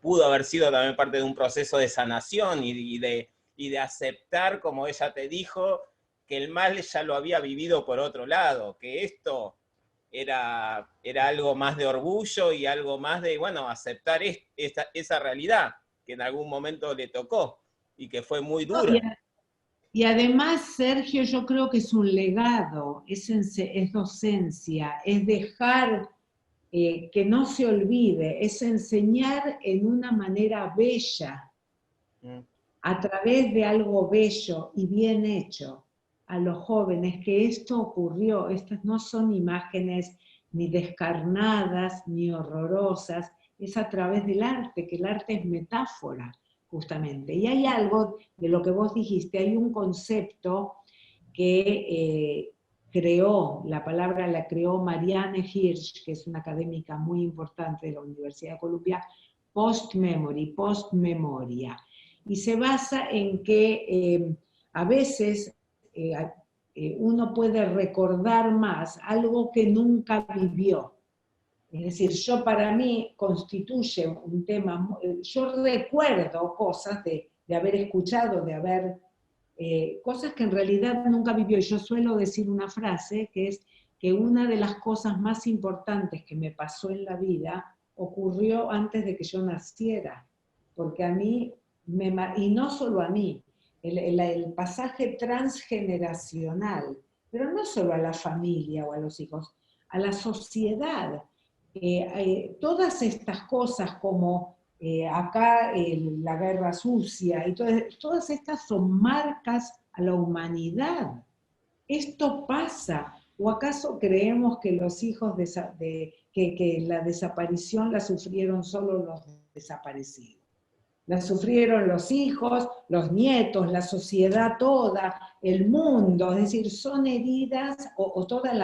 pudo haber sido también parte de un proceso de sanación y de aceptar, como ella te dijo, que el mal ya lo había vivido por otro lado, que esto era algo más de orgullo y algo más de, bueno, aceptar esa realidad que en algún momento le tocó y que fue muy No, dura. y además, Sergio, yo creo que es un legado, es docencia, es dejar que no se olvide, es enseñar en una manera bella, a través de algo bello y bien hecho a los jóvenes que esto ocurrió. Estas no son imágenes ni descarnadas ni horrorosas, es a través del arte, que el arte es metáfora, justamente. Y hay algo de lo que vos dijiste, hay un concepto que creó, la palabra la creó Marianne Hirsch, que es una académica muy importante de la Universidad de Columbia, post-memory, post-memoria. Y se basa en que a veces uno puede recordar más algo que nunca vivió. Es decir, yo para mí constituye un tema, yo recuerdo cosas de haber escuchado, de haber, cosas que en realidad nunca vivió. Y yo suelo decir una frase que es que una de las cosas más importantes que me pasó en la vida ocurrió antes de que yo naciera, porque a mí, y no solo a mí, el pasaje transgeneracional, pero no solo a la familia o a los hijos, a la sociedad. Todas estas cosas como acá la guerra sucia, y todas estas son marcas a la humanidad. Esto pasa. ¿O acaso creemos que los hijos que la desaparición la sufrieron solo los desaparecidos? La sufrieron los hijos, los nietos, la sociedad toda, el mundo, es decir, son heridas o todas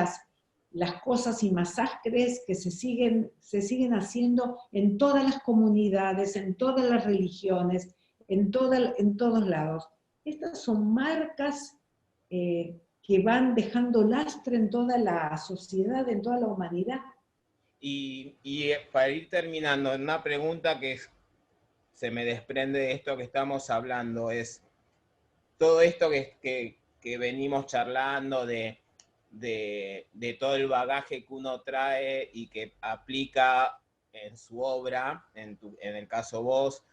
las cosas y masacres que se siguen haciendo en todas las comunidades, en todas las religiones, en todos lados. Estas son marcas que van dejando lastre en toda la sociedad, en toda la humanidad. Y para ir terminando, una pregunta que se me desprende de esto que estamos hablando es todo esto que venimos charlando de todo el bagaje que uno trae y que aplica en su obra, en el caso vos,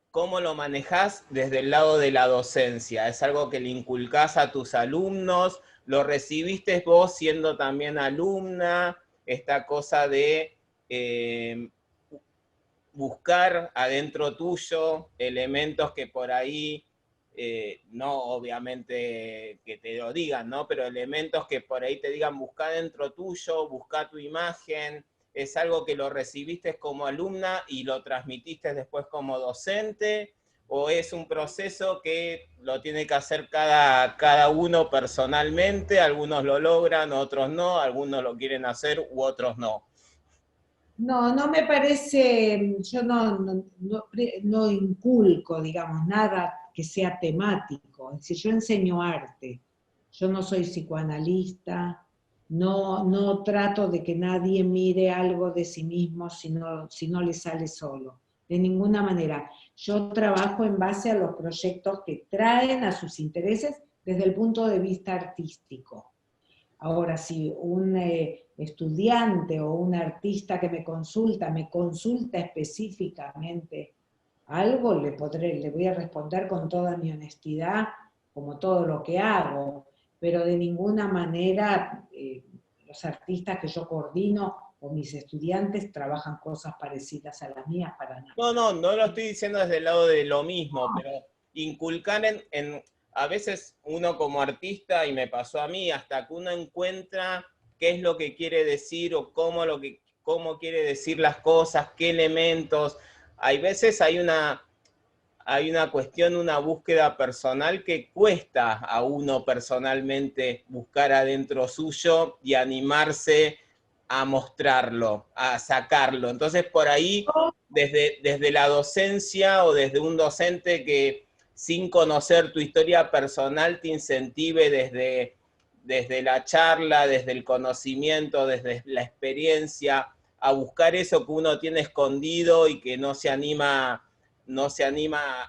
¿cómo lo manejás desde el lado de la docencia? ¿Es algo que le inculcás a tus alumnos? ¿Lo recibiste vos siendo también alumna? Esta cosa de buscar adentro tuyo elementos que por ahí, no obviamente que te lo digan, ¿no? Pero elementos que por ahí te digan, busca dentro tuyo, busca tu imagen. ¿Es algo que lo recibiste como alumna y lo transmitiste después como docente? ¿O es un proceso que lo tiene que hacer cada uno personalmente? Algunos lo logran, otros no, algunos lo quieren hacer u otros no. No, no me parece, yo no inculco, digamos, nada que sea temático. Es decir, yo enseño arte, yo no soy psicoanalista, no trato de que nadie mire algo de sí mismo si no le sale solo, de ninguna manera. Yo trabajo en base a los proyectos que traen a sus intereses desde el punto de vista artístico. Ahora, si un estudiante o un artista que me consulta específicamente algo, le voy a responder con toda mi honestidad, como todo lo que hago, pero de ninguna manera los artistas que yo coordino o mis estudiantes trabajan cosas parecidas a las mías para nada. No lo estoy diciendo desde el lado de lo mismo, pero inculcar a veces uno como artista, y me pasó a mí, hasta que uno encuentra qué es lo que quiere decir o cómo quiere decir las cosas, qué elementos. Hay veces hay una cuestión, una búsqueda personal que cuesta a uno personalmente buscar adentro suyo y animarse a mostrarlo, a sacarlo. Entonces, por ahí, desde la docencia o desde un docente que sin conocer tu historia personal te incentive desde la charla, desde el conocimiento, desde la experiencia, a buscar eso que uno tiene escondido y que no se anima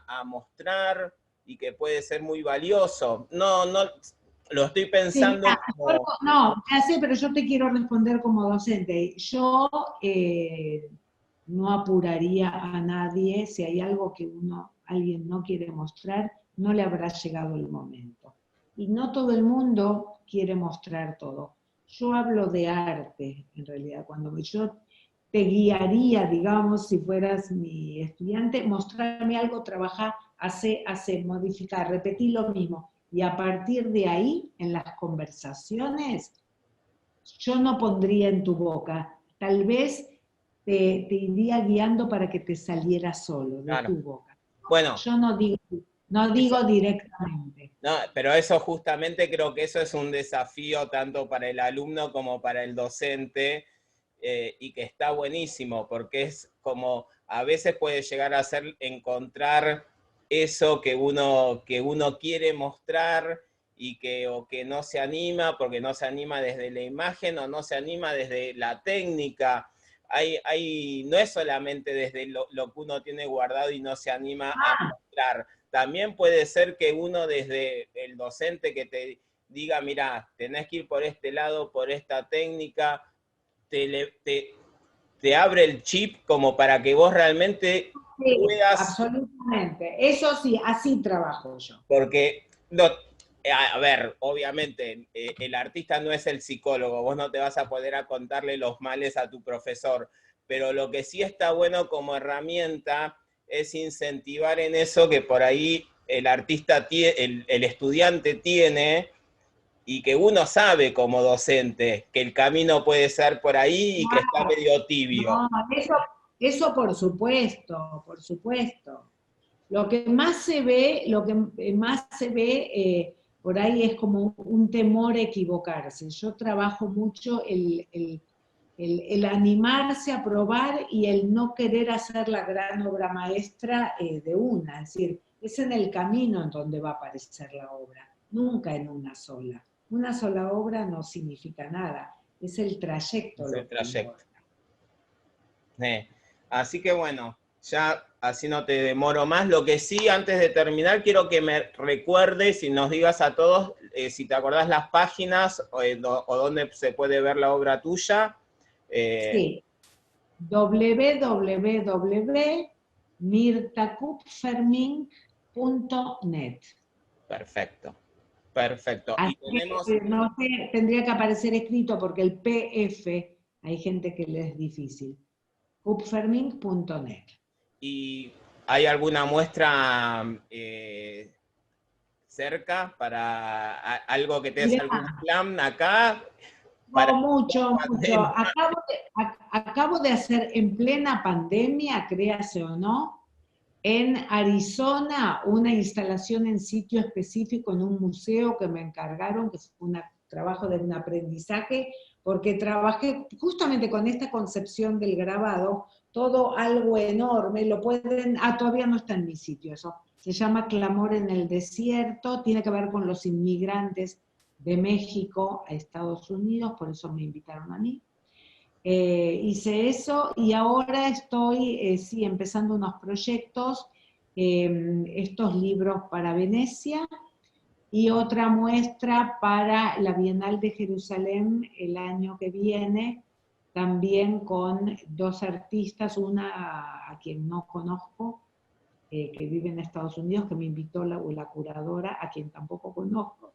a mostrar y que puede ser muy valioso. No, lo estoy Sí, pensando mira, como... no, ya sé, pero yo te quiero responder como docente. Yo no apuraría a nadie, si hay algo que alguien no quiere mostrar, no le habrá llegado el momento. Y no todo el mundo quiere mostrar todo. Yo hablo de arte, en realidad, cuando yo te guiaría, digamos, si fueras mi estudiante, mostrarme algo, trabajar, hacer, modificar, repetir lo mismo. Y a partir de ahí, en las conversaciones, yo no pondría en tu boca, tal vez te iría guiando para que te saliera solo de Claro. tu boca. Bueno, Yo no digo directamente. no, pero eso justamente creo que eso es un desafío tanto para el alumno como para el docente, y que está buenísimo, porque es como a veces puede llegar a ser encontrar eso que uno quiere mostrar o que no se anima, porque no se anima desde la imagen o no se anima desde la técnica. No es solamente desde lo que uno tiene guardado y no se anima a mostrar. También puede ser que uno desde el docente que te diga, mira, tenés que ir por este lado, por esta técnica, te abre el chip como para que vos realmente Sí, puedas, absolutamente. Eso sí, así trabajo yo. porque no, a ver, obviamente, el artista no es el psicólogo, vos no te vas a poder a contarle los males a tu profesor, pero lo que sí está bueno como herramienta es incentivar en eso que por ahí el artista, el estudiante tiene, y que uno sabe como docente que el camino puede ser por ahí y que está medio tibio. No, eso por supuesto, por supuesto. Lo que más se ve, por ahí es como un temor a equivocarse. Yo trabajo mucho el animarse a probar y el no querer hacer la gran obra maestra de una. Es decir, es en el camino en donde va a aparecer la obra, nunca en una sola. Una sola obra no significa nada, es el trayecto Es el lo que trayecto. importa. Así que bueno, ya así no te demoro más. Lo que sí, antes de terminar, quiero que me recuerdes y nos digas a todos, si te acordás las páginas o dónde se puede ver la obra tuya. Sí, www.mirtakupferming.net. Perfecto, perfecto. Y Así tenemos, que no sé, tendría que aparecer escrito porque el PF hay gente que le es difícil. Kupferming.net. ¿y hay alguna muestra cerca para algo que te hace Mirá, algún plan acá? Para no, mucho, mucho. pandemia. Acabo de hacer en plena pandemia, créase o no, en Arizona una instalación en sitio específico en un museo que me encargaron, que fue un trabajo de un aprendizaje, porque trabajé justamente con esta concepción del grabado, todo algo enorme, todavía no está en mi sitio eso, se llama Clamor en el Desierto, tiene que ver con los inmigrantes de México a Estados Unidos, por eso me invitaron a mí. Hice eso y ahora estoy, sí, empezando unos proyectos, estos libros para Venecia y otra muestra para la Bienal de Jerusalén el año que viene, también con dos artistas, una a quien no conozco, que vive en Estados Unidos, que me invitó la curadora, a quien tampoco conozco,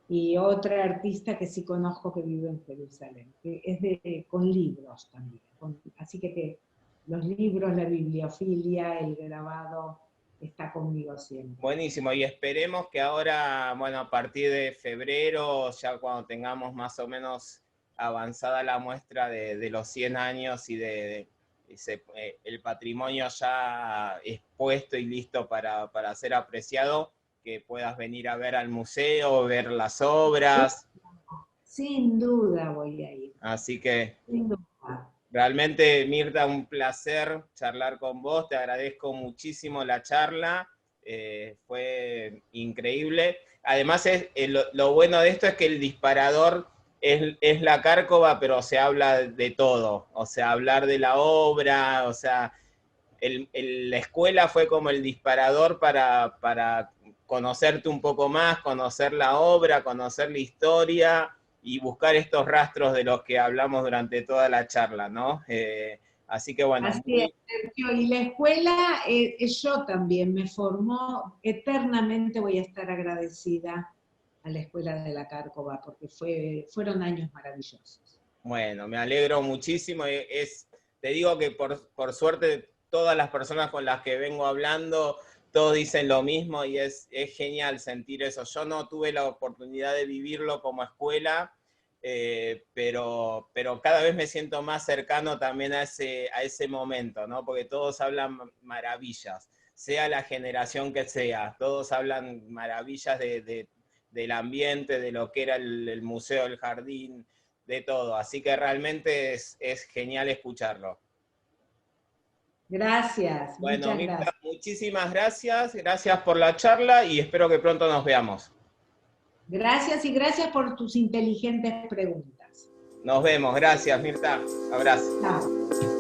y otra artista que sí conozco que vive en Jerusalén, que es con libros también. Así que los libros, la bibliofilia, el grabado, está conmigo siempre. Buenísimo, y esperemos que ahora, bueno, a partir de febrero, ya cuando tengamos más o menos avanzada la muestra de los 100 años y el patrimonio ya expuesto y listo para ser apreciado, que puedas venir a ver al museo, ver las obras. Sin duda voy a ir. Así que Sin duda. realmente, Mirta, un placer charlar con vos, te agradezco muchísimo la charla, fue increíble. Además, lo bueno de esto es que el disparador es la Cárcova, pero se habla de todo, o sea, hablar de la obra, o sea, la escuela fue como el disparador para conocerte un poco más, conocer la obra, conocer la historia y buscar estos rastros de los que hablamos durante toda la charla, ¿no? Así que bueno, Así es, Sergio. Y la escuela, yo también me formó, eternamente voy a estar agradecida a la Escuela de la Cárcova, porque fueron años maravillosos. bueno, me alegro muchísimo. Te digo que por suerte todas las personas con las que vengo hablando, todos dicen lo mismo y es genial sentir eso. Yo no tuve la oportunidad de vivirlo como escuela, pero cada vez me siento más cercano también a ese momento, ¿no? Porque todos hablan maravillas, sea la generación que sea, todos hablan maravillas del ambiente, de lo que era el museo, el jardín, de todo. Así que realmente es genial escucharlo. Gracias, Bueno, muchas Mirta, gracias. muchísimas gracias. Gracias por la charla y espero que pronto nos veamos. Gracias y gracias por tus inteligentes preguntas. Nos vemos. Gracias, Mirta. Abrazo. Chao.